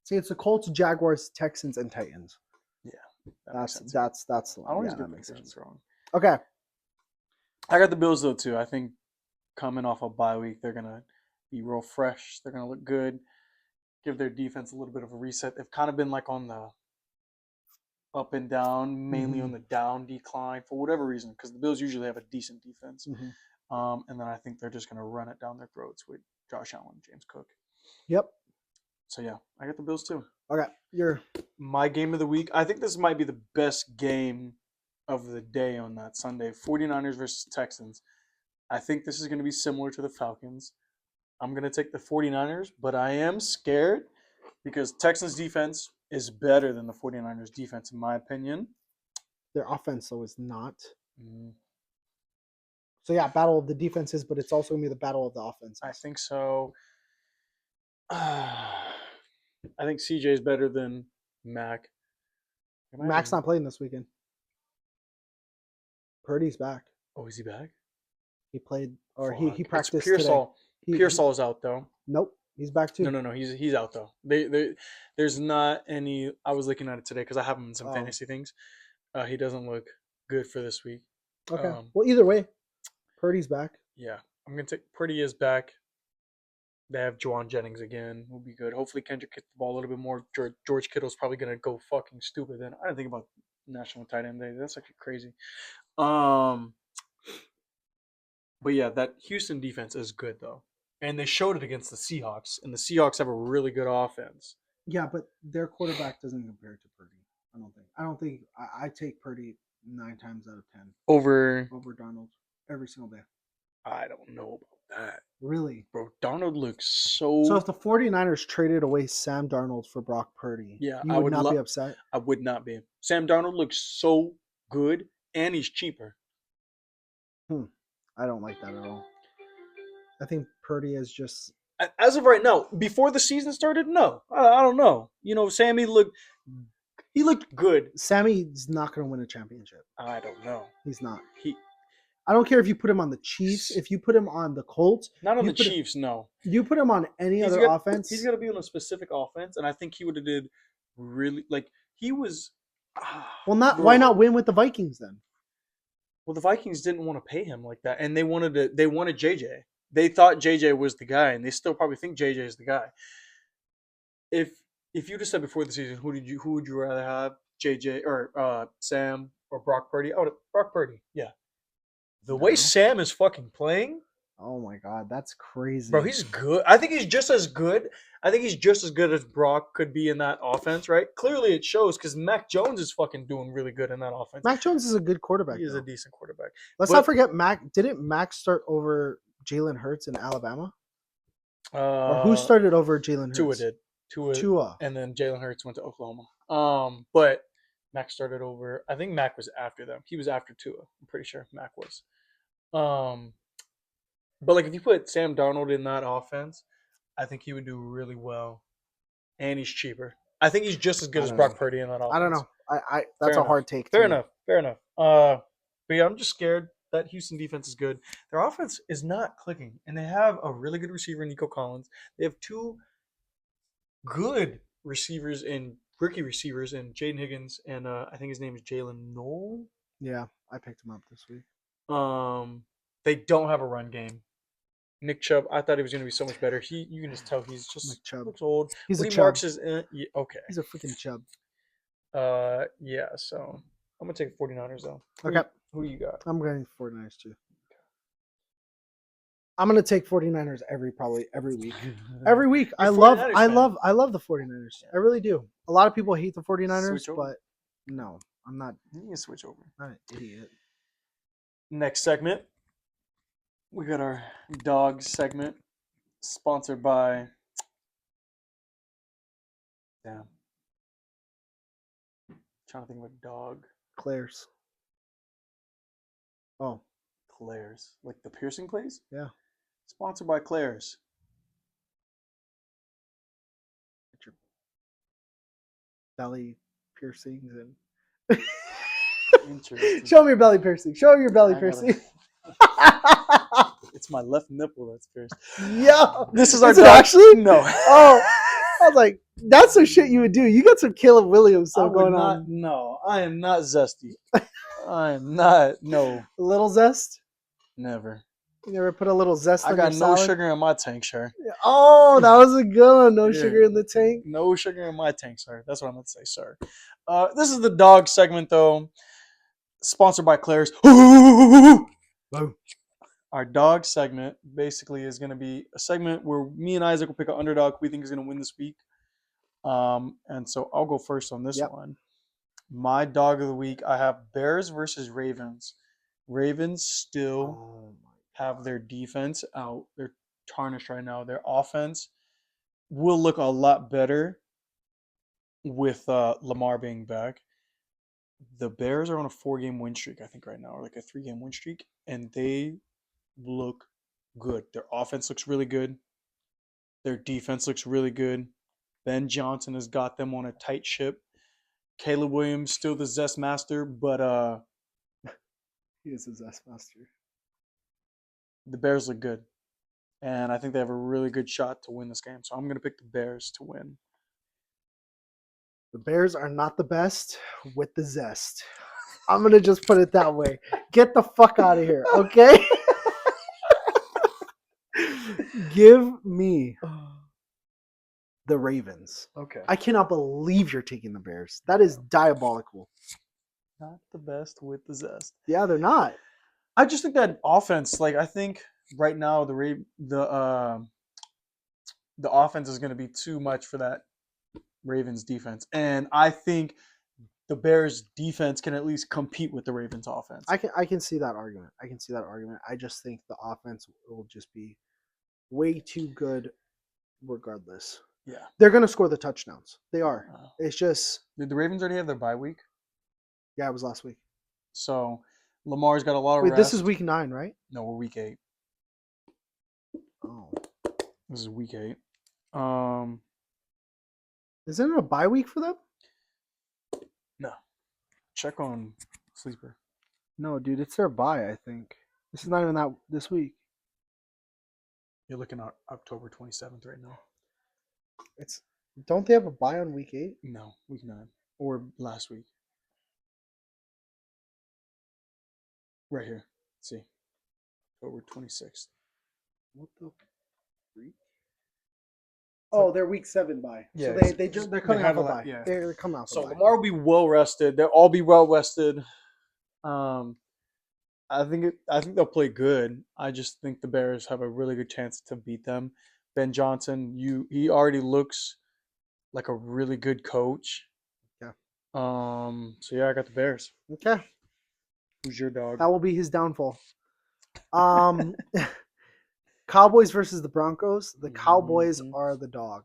S1: See, it's the Colts, Jaguars, Texans, and Titans.
S2: Yeah,
S1: that's the one.
S2: I always
S1: yeah,
S2: get
S1: that
S2: the
S1: makes
S2: divisions
S1: sense.
S2: wrong.
S1: Okay.
S2: I got the Bills though too. I think coming off a bye week, they're gonna be real fresh. They're gonna look good. Give their defense a little bit of a reset. They've kind of been like on the up and down, mainly on the down decline for whatever reason, because the Bills usually have a decent defense. And then I think they're just gonna run it down their throats with Josh Allen, James Cook.
S1: Yep.
S2: So yeah, I got the Bills too.
S1: Okay,
S2: my game of the week. I think this might be the best game of the day on that Sunday. 49ers versus Texans. I think this is going to be similar to the Falcons. I'm going to take the 49ers, but I am scared because Texans defense is better than the 49ers defense in my opinion.
S1: Their offense though is not. So yeah, battle of the defenses, but it's also going to be the battle of the offense.
S2: I think so. I think CJ is better than Mac.
S1: Mac's not playing this weekend. Purdy's back.
S2: Oh, is he back?
S1: He played, or he practiced
S2: it's Pearsall.
S1: today.
S2: Pearsall's out though.
S1: Nope, he's back too.
S2: No. He's out though. There's not any. I was looking at it today because I have him in some fantasy things. He doesn't look good for this week.
S1: Okay. Well, either way, Purdy's back.
S2: Yeah, I'm gonna take Purdy is back. They have Juwan Jennings again. Will be good. Hopefully Kendrick gets the ball a little bit more. George Kittle's probably gonna go fucking stupid. Then I didn't think about National Tight End Day. That's actually crazy. But yeah, that Houston defense is good though, and they showed it against the Seahawks. And the Seahawks have a really good offense.
S1: Yeah, but their quarterback doesn't compare to Purdy. I don't think. I take Purdy 9 times out of 10
S2: over
S1: Darnold every single day.
S2: I don't know about that.
S1: Really?
S2: Bro, Darnold looks so...
S1: So if the 49ers traded away Sam Darnold for Brock Purdy, you would not be upset?
S2: I would not be. Sam Darnold looks so good, and he's cheaper.
S1: I don't like that at all. I think Purdy is just...
S2: As of right now, before the season started, no. I don't know. You know, Sammy looked good.
S1: Sammy's not going to win a championship.
S2: I don't know.
S1: He's not. I don't care if you put him on the Chiefs, if you put him on the Colts.
S2: Not on the Chiefs, no.
S1: You put him on any other offense.
S2: He's got to be on a specific offense, and I think he would have did really, like, he was...
S1: Well, why not win with the Vikings then?
S2: Well, the Vikings didn't want to pay him like that, and they wanted JJ. They thought JJ was the guy, and they still probably think JJ is the guy. If you just said before the season, who would you rather have, JJ or Sam or Brock Purdy? Oh, Brock Purdy, yeah. The way Sam is fucking playing.
S1: Oh my God, that's crazy.
S2: Bro, he's good. I think he's just as good. I think he's just as good as Brock could be in that offense, right? Clearly it shows because Mac Jones is fucking doing really good in that offense.
S1: Mac Jones is a good quarterback.
S2: He is a decent quarterback.
S1: Let's not forget Mac. Didn't Mac start over Jalen Hurts in Alabama? Or who started over Jalen Hurts?
S2: Tua did.
S1: Tua.
S2: And then Jalen Hurts went to Oklahoma. But Mac started over. I think Mac was after them. He was after Tua. I'm pretty sure Mac was. But like if you put Sam Darnold in that offense, I think he would do really well. And he's cheaper. I think he's just as good
S1: I
S2: as
S1: don't
S2: Brock
S1: know.
S2: Purdy in that offense.
S1: I don't know. I that's
S2: Fair
S1: a
S2: enough.
S1: hard take.
S2: Fair
S1: to me.
S2: enough. Fair enough. But yeah, I'm just scared that Houston defense is good. Their offense is not clicking, and they have a really good receiver, Nico Collins. They have two good receivers in rookie receivers in Jaden Higgins and I think his name is Jalen Noel.
S1: Yeah, I picked him up this week.
S2: They don't have a run game. Nick Chubb, I thought he was going to be so much better. You can just tell he's just
S1: Nick Chubb.
S2: looks old.
S1: He's
S2: Woody
S1: a chub.
S2: Marks is yeah, okay.
S1: He's a freaking chub.
S2: Yeah. So I'm gonna take the 49ers though.
S1: Okay.
S2: Who you got?
S1: I'm going 49ers too. I'm gonna take 49ers probably every week. Every week. I love the 49ers. I really do. A lot of people hate the 49ers, but no, I'm not.
S2: You can switch over.
S1: I'm not an idiot.
S2: Next segment. We got our dog segment, sponsored by. Damn. Trying to think of a dog.
S1: Claire's. Oh.
S2: Claire's. Like the piercing place?
S1: Yeah.
S2: Sponsored by Claire's.
S1: Get your belly piercings and.
S2: Interesting.
S1: Show me your belly piercing. Show me your belly piercing.
S2: It's my left nipple that's pierced.
S1: Yeah.
S2: This is our
S1: Is it
S2: dog.
S1: actually?
S2: No.
S1: Oh. I was like, that's some shit you would do. You got some Caleb Williams stuff going on.
S2: No, I am not zesty. I am not. No.
S1: A little zest?
S2: Never.
S1: You never put a little zest on
S2: I got
S1: your
S2: no
S1: salad?
S2: sugar in my tank, sir.
S1: Oh, that was a good one. No
S2: Yeah.
S1: sugar in the tank.
S2: No sugar in my tank, sir. That's what I'm going to say, sir. This is the dog segment, though. Sponsored by Claire's. Our dog segment basically is going to be a segment where me and Isaac will pick an underdog who we think is going to win this week. And so I'll go first on this one. My dog of the week, I have Bears versus Ravens. Ravens still have their defense out. They're tarnished right now. Their offense will look a lot better with Lamar being back. The Bears are on a 4-game win streak, I think, right now, or like a 3-game win streak, and they look good. Their offense looks really good. Their defense looks really good. Ben Johnson has got them on a tight ship. Caleb Williams still the zest master, but
S1: he is the zest master.
S2: The Bears look good, and I think they have a really good shot to win this game. So I'm going to pick the Bears to win.
S1: The Bears are not the best with the zest. I'm going to just put it that way. Get the fuck out of here, okay? Give me the Ravens.
S2: Okay.
S1: I cannot believe you're taking the Bears. That is diabolical.
S2: Not the best with the zest.
S1: Yeah, they're not.
S2: I just think that offense, like I think right now the offense is going to be too much for that Ravens defense, and I think the Bears defense can at least compete with the Ravens offense.
S1: I can see that argument. I just think the offense will just be way too good regardless.
S2: Yeah.
S1: They're going to score the touchdowns. They are. It's just...
S2: Did the Ravens already have their bye week?
S1: Yeah, it was last week.
S2: So Lamar's got a lot of rest.
S1: This is week 9, right?
S2: No, we're week 8.
S1: Oh.
S2: This is week 8.
S1: Isn't it a bye week for them?
S2: No. Check on Sleeper.
S1: No, dude, it's their bye, I think. This is not even that this week.
S2: You're looking at October 27th right now.
S1: Don't they have a bye on week 8?
S2: No, week 9. Or last week. Right here. Let's see. October 26th.
S1: What the freak? Oh, they're week 7 bye.
S2: Yeah,
S1: so they're coming off a bye.
S2: Yeah.
S1: They're coming off a
S2: So
S1: bye.
S2: Lamar will be well rested. They'll all be well rested. I think they'll play good. I just think the Bears have a really good chance to beat them. Ben Johnson, he already looks like a really good coach.
S1: Yeah.
S2: So yeah, I got the Bears.
S1: Okay.
S2: Who's your dog?
S1: That will be his downfall. Cowboys versus the Broncos. The Cowboys are the dog,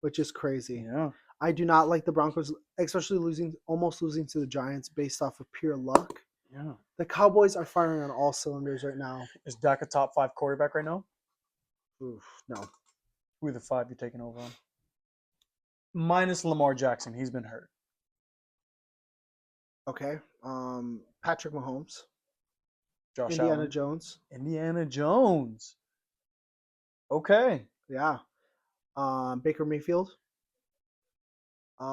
S1: which is crazy.
S2: Yeah.
S1: I do not like the Broncos, especially almost losing to the Giants based off of pure luck.
S2: Yeah.
S1: The Cowboys are firing on all cylinders right now.
S2: Is Dak a top 5 quarterback right now?
S1: Oof, no.
S2: Who are the 5 you're taking over on? Minus Lamar Jackson. He's been hurt.
S1: Okay. Patrick Mahomes.
S2: Josh
S1: Indiana
S2: Allen.
S1: Jones.
S2: Indiana Jones. Okay.
S1: Yeah. Baker Mayfield. Give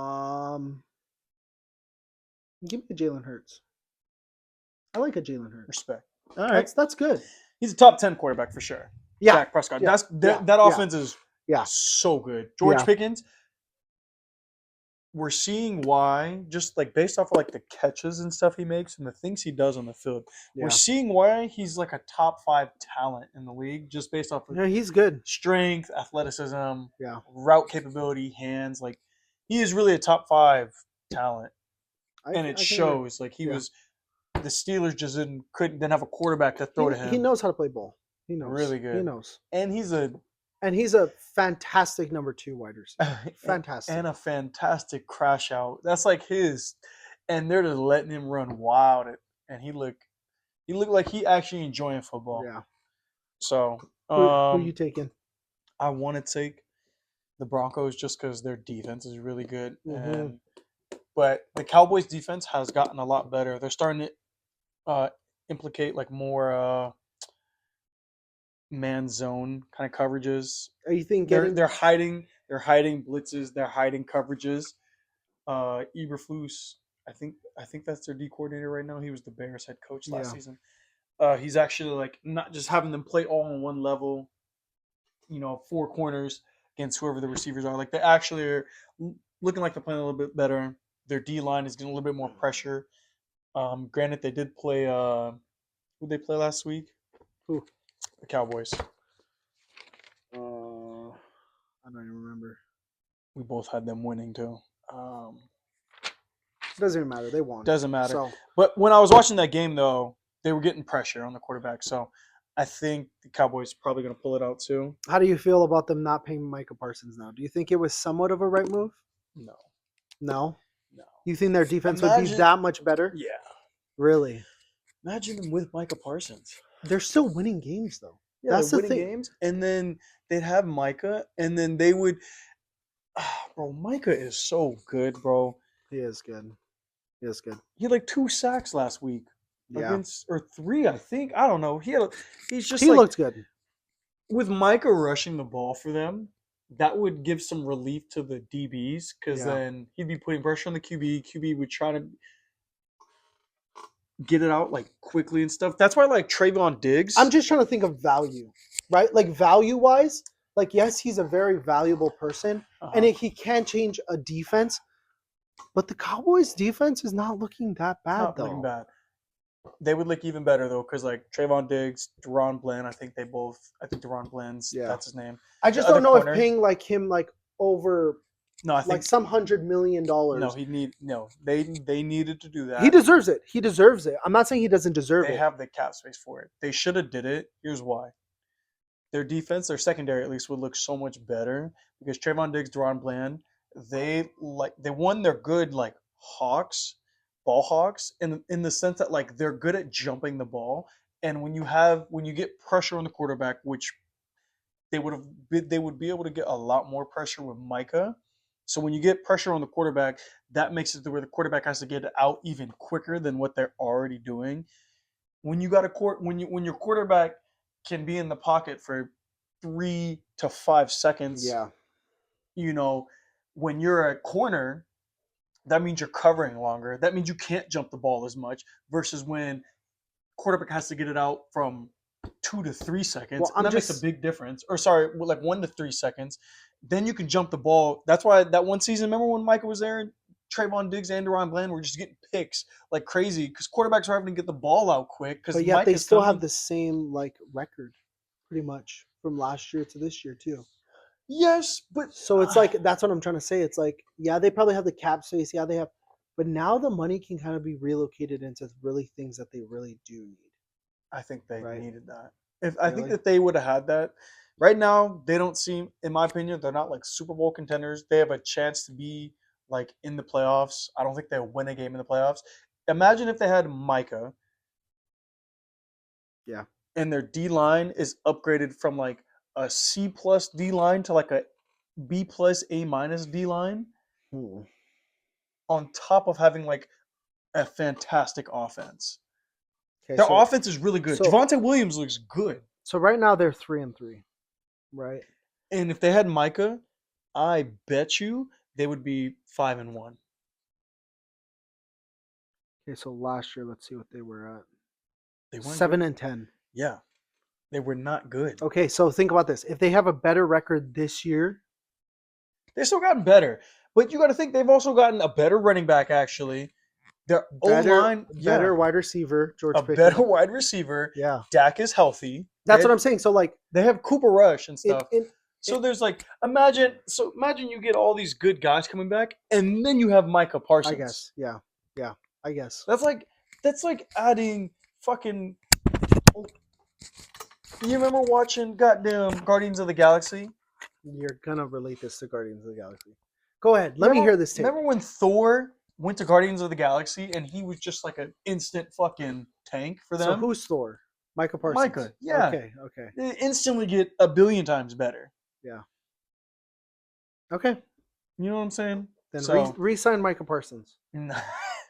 S1: me a Jalen Hurts. I like a Jalen Hurts.
S2: Respect. All right.
S1: That's good.
S2: He's a top 10 quarterback for sure.
S1: Yeah.
S2: Dak Prescott.
S1: Yeah.
S2: That offense is so good. George Pickens. We're seeing why, just like based off of like the catches and stuff he makes and the things he does on the field. We're seeing why he's like a top 5 talent in the league, just based off of
S1: he's good.
S2: Strength, athleticism, route capability, hands. Like he is really a top 5 talent. And it shows. Like he was the Steelers just didn't have a quarterback to throw to him.
S1: He knows how to play ball. He knows.
S2: Really good.
S1: He knows.
S2: And he's
S1: a fantastic number 2 wide receiver. Fantastic.
S2: And a fantastic crash out. That's like his. And they're just letting him run wild. And he looked like he actually enjoying football.
S1: Yeah.
S2: So
S1: who are you taking?
S2: I want to take the Broncos just because their defense is really good.
S1: Mm-hmm.
S2: But the Cowboys defense has gotten a lot better. They're starting to implicate like more man zone kind of coverages.
S1: Are you thinking
S2: they're hiding blitzes, they're hiding coverages. Eberflus, I think that's their D coordinator right now. He was the Bears head coach last season. He's actually like not just having them play all on one level, 4 corners against whoever the receivers are. Like they actually are looking like they're playing a little bit better. Their D line is getting a little bit more pressure. Granted, they did play. Who did they play last week?
S1: Who?
S2: The Cowboys.
S1: I don't even remember.
S2: We both had them winning too.
S1: Doesn't even matter. They won.
S2: Doesn't matter.
S1: So.
S2: But when I was watching that game, though, they were getting pressure on the quarterback. So I think the Cowboys are probably going to pull it out too.
S1: How do you feel about them not paying Micah Parsons now? Do you think it was somewhat of a right move?
S2: No.
S1: No? No. You think their defense would be that much better?
S2: Yeah.
S1: Really?
S2: Imagine them with Micah Parsons.
S1: They're still winning games, though.
S2: Yeah, that's they're winning games. And then they'd have Micah, and then they would bro, Micah is so good, bro.
S1: He is good. He is good.
S2: He had like 2 sacks last week.
S1: Yeah.
S2: Or 3, I think. I don't know. He
S1: looked good.
S2: With Micah rushing the ball for them, that would give some relief to the DBs because then he'd be putting pressure on the QB. QB would try to get it out like quickly and stuff. That's why like Trayvon Diggs.
S1: I'm just trying to think of value, right? Like value-wise, like yes, he's a very valuable person, and he can change a defense. But the Cowboys' defense is not looking that bad,
S2: not
S1: though.
S2: Looking bad. They would look even better though, because like Trayvon Diggs, Deron Bland. I think Deron Bland's that's his name.
S1: I just don't know if paying like him like over.
S2: No, I think
S1: like some $100 million.
S2: No, they needed to do that.
S1: He deserves it. He deserves it. I'm not saying he doesn't deserve it.
S2: They have the cap space for it. They should have did it. Here's why. Their defense, their secondary at least, would look so much better because Trayvon Diggs, Deron Bland, they won their good like ball hawks in the sense that like they're good at jumping the ball, and when you get pressure on the quarterback, which they would be able to get a lot more pressure with Micah. So when you get pressure on the quarterback, that makes it to where the quarterback has to get it out even quicker than what they're already doing. When you got when your quarterback can be in the pocket for 3 to 5 seconds, when you're a corner, that means you're covering longer. That means you can't jump the ball as much versus when quarterback has to get it out from 2 to 3 seconds. Well, and that makes a big difference. Or sorry, like 1 to 3 seconds. Then you can jump the ball. That's why that one season, remember when Micah was there, Trayvon Diggs and Deron Bland were just getting picks like crazy because quarterbacks are having to get the ball out quick.
S1: But yet they still have the same like record, pretty much from last year to this year too.
S2: Yes, but
S1: so it's like that's what I'm trying to say. It's like they probably have the cap space. Yeah, they have, but now the money can kind of be relocated into really things that they really do need.
S2: I think they needed that. I think that they would have had that. Right now, they don't seem, in my opinion, they're not like Super Bowl contenders. They have a chance to be like in the playoffs. I don't think they'll win a game in the playoffs. Imagine if they had Micah
S1: Yeah.
S2: And their D line is upgraded from like a C plus D line to like a B plus A minus D line,
S1: Hmm.
S2: on top of having like a fantastic offense.
S1: Okay,
S2: Their offense is really good.
S1: so
S2: Javonte Williams looks good.
S1: so right now they're 3-3, right?
S2: And if they had Micah, I bet you they would be 5-1.
S1: Okay, so last year, let's see what they were at.
S2: They weren't
S1: 7-10.
S2: Yeah, they were not good.
S1: Okay, so think about this. If they have a better record this year,
S2: They've still gotten better, but you got to think they've also gotten a better running back. Actually, their O line,
S1: better wide receiver, George
S2: a
S1: Pickens.
S2: better wide receiver.
S1: Yeah,
S2: Dak is healthy.
S1: that's what I'm saying. So like
S2: They have Cooper Rush and
S1: it,
S2: stuff.
S1: it,
S2: So there's like imagine you get all these good guys coming back, and then you have Micah Parsons.
S1: I guess, yeah, I guess.
S2: That's like adding fucking. You remember watching goddamn Guardians of the Galaxy?
S1: You're gonna relate this to Guardians of the Galaxy. Go ahead, let me hear this tape.
S2: Remember when Thor went to Guardians of the Galaxy and he was just like an instant fucking tank for them?
S1: So who's Thor? Micah Parsons.
S2: Micah, yeah.
S1: Okay.
S2: They instantly get a billion times better.
S1: Yeah. Okay.
S2: You know what I'm saying?
S1: Then
S2: So,
S1: re-sign Micah Parsons.
S2: Michael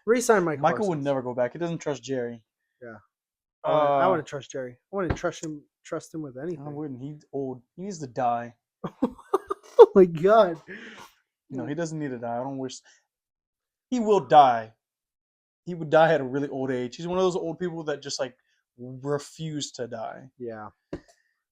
S1: Re-sign Micah Parsons.
S2: would never go back. He doesn't trust Jerry.
S1: Yeah. I wouldn't trust Jerry. I wouldn't trust him with anything.
S2: I wouldn't. He's old. He needs to die.
S1: Oh my god.
S2: No, he doesn't need to die. I don't wish. He will die. He would die at a really old age. He's one of those old people that just like refuse to die.
S1: Yeah.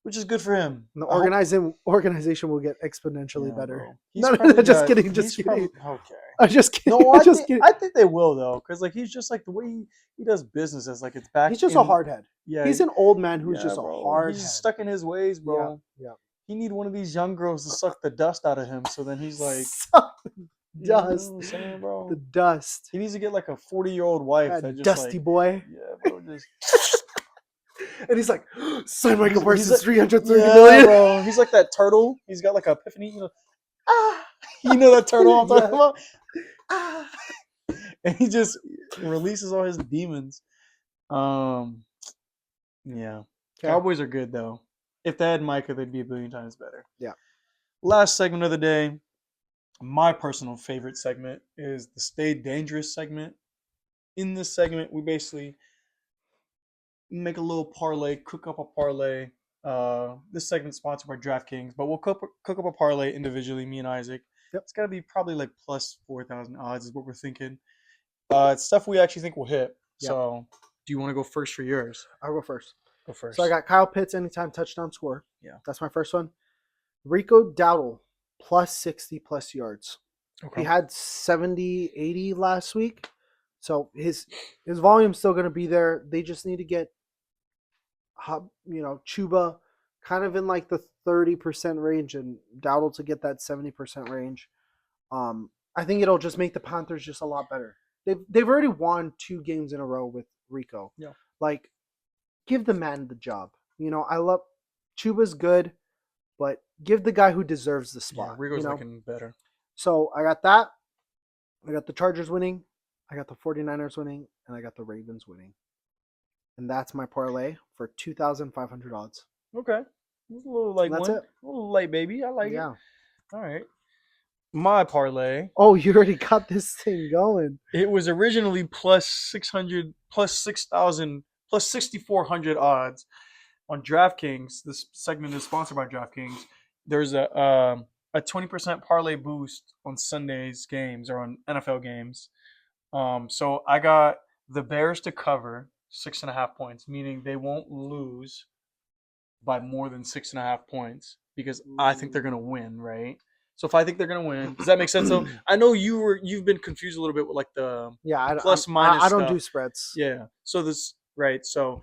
S2: Which is good for him.
S1: And the organization will get exponentially better.
S2: No,
S1: just kidding.
S2: Okay.
S1: I'm just kidding.
S2: No,
S1: kidding.
S2: I think they will though, because like he's just like the way he does business is like it's back.
S1: He's just a hard head.
S2: Yeah,
S1: he's an old man who's just a hard.
S2: He's stuck in his ways, bro.
S1: Yeah.
S2: He need one of these young girls to suck the dust out of him, so then he's like
S1: dust.
S2: You know what I'm saying, bro?
S1: The dust.
S2: He needs to get like a 40-year-old wife that just
S1: dusty
S2: like,
S1: boy.
S2: Yeah, bro, just.
S1: And he's like, sign Michael Parsons,
S2: like,
S1: 330
S2: yeah,
S1: million.
S2: Bro. He's like that turtle. He's got like an ephany. You know that turtle I'm talking about? And he just releases all his demons. Yeah. Okay. Cowboys are good though. If they had Micah, they'd be a billion times better.
S1: Yeah.
S2: Last segment of the day. My personal favorite segment is the Stay Dangerous segment. In this segment, we basically make a little parlay, cook up a parlay. This segment's sponsored by DraftKings, but we'll cook up a parlay individually, me and Isaac.
S1: Yep.
S2: It's got to be probably like plus 4,000 odds is what we're thinking. It's stuff we actually think will hit. Yep. So do you want to go first for yours?
S1: I'll go first.
S2: Go first.
S1: So I got Kyle Pitts anytime touchdown score.
S2: Yeah.
S1: That's my first one. Rico Dowdle plus 60 plus yards. Okay. He had 70, 80 last week. So his volume's still going to be there. They just need to get Chuba kind of in like the 30% range and Dowdle to get that 70% range. I think it'll just make the Panthers just a lot better. They've already won 2 games in a row with Rico.
S2: Yeah. Like,
S1: give the man the job. I love Chuba's good, but give the guy who deserves the spot.
S2: Yeah, Rico's looking better.
S1: So I got that. I got the Chargers winning. I got the 49ers winning, and I got the Ravens winning. And that's my parlay for 2,500 odds.
S2: Okay. It's a little light one. That's it. A little light, baby. I like it. Yeah. All right. My parlay.
S1: Oh, you already got this thing going.
S2: It was originally plus 600, plus 6,000, plus 6,400 odds on DraftKings. This segment is sponsored by DraftKings. There's a 20% parlay boost on Sunday's games or on NFL games. So I got the Bears to cover 6.5 points, meaning they won't lose by more than 6.5 points because I think they're gonna win, right? So if I think they're gonna win, does that make sense? So I know you've been confused a little bit with like the plus minus.
S1: I don't do spreads.
S2: Yeah. So this right. So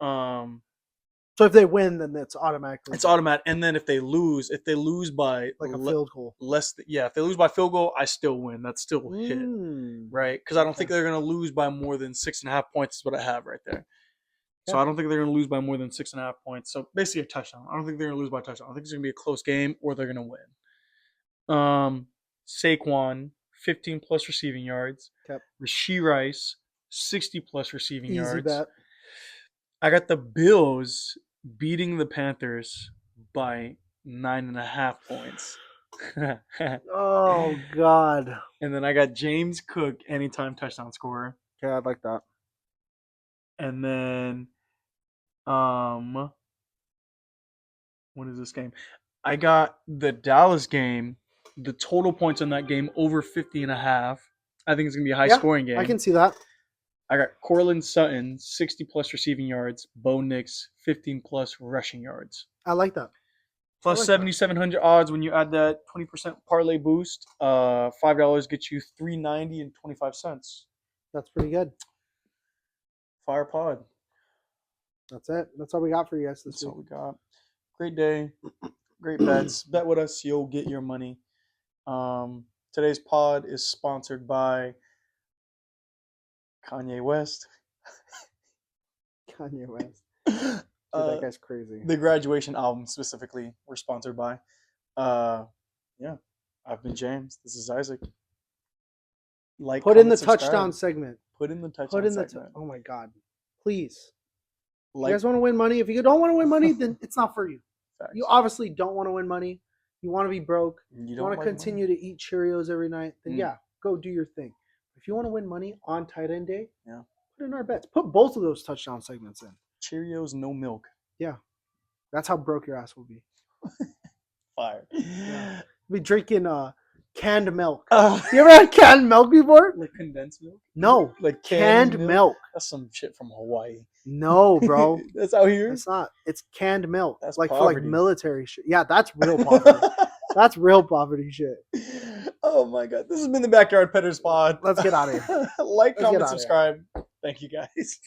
S1: so if they win, then it's automatic.
S2: It's automatic. And then if they lose by
S1: like a field goal,
S2: if they lose by field goal, I still win. That's still hit, right? Because I don't think they're gonna lose by more than 6.5 points. Is what I have right there. So I don't think they're gonna lose by more than 6.5 points. So basically a touchdown. I don't think they're gonna lose by a touchdown. I think it's gonna be a close game or they're gonna win. Saquon, 15 plus receiving yards.
S1: Yep.
S2: Rashee Rice, 60 plus receiving yards.
S1: Bet.
S2: I got the Bills beating the Panthers by 9.5 points.
S1: Oh God.
S2: And then I got James Cook anytime touchdown scorer.
S1: Yeah, I'd like that.
S2: And then what is this game? I got the Dallas game, the total points on that game over 50.5. I think it's gonna be a high scoring game.
S1: I can see that.
S2: I got Cortland Sutton, 60 plus receiving yards, Bo Nix, 15 plus rushing yards.
S1: I like that.
S2: Plus 7,700 odds when you add that 20% parlay boost. $5 gets you $3.90 and 25 cents.
S1: That's pretty good.
S2: Fire pod.
S1: That's it. That's all we got for you guys this
S2: That's
S1: week.
S2: all we got. Great day. Great bets. Bet with us, you'll get your money. Today's pod is sponsored by Kanye West.
S1: Kanye West. Dude, that guy's crazy.
S2: The Graduation album specifically we're sponsored by. Yeah. I've been James. This is Isaac. Like,
S1: Put in the touchdown segment.
S2: Put in the touchdown segment.
S1: Oh my God. Please.
S2: Like,
S1: you guys want to win money? If you don't want to win money, then it's not for you.
S2: Facts.
S1: You obviously don't want to win money. You want to be broke. You want to
S2: like
S1: continue to eat Cheerios every night. Then yeah, go do your thing. If you want to win money on tight end day, put in our bets. Put both of those touchdown segments in.
S2: Cheerios, no milk.
S1: Yeah. That's how broke your ass will be.
S2: Fire.
S1: Yeah. Be drinking canned milk. You ever had canned milk before?
S2: Like condensed milk?
S1: No.
S2: Like
S1: canned milk.
S2: That's some shit from Hawaii.
S1: No, bro.
S2: That's out here?
S1: It's not. It's canned milk.
S2: That's
S1: like
S2: poverty.
S1: For like military shit. Yeah, that's real poverty. That's real poverty shit.
S2: Oh my God. This has been the Backyard Petters pod.
S1: Let's get out of here.
S2: Like, comment, subscribe. Thank you guys.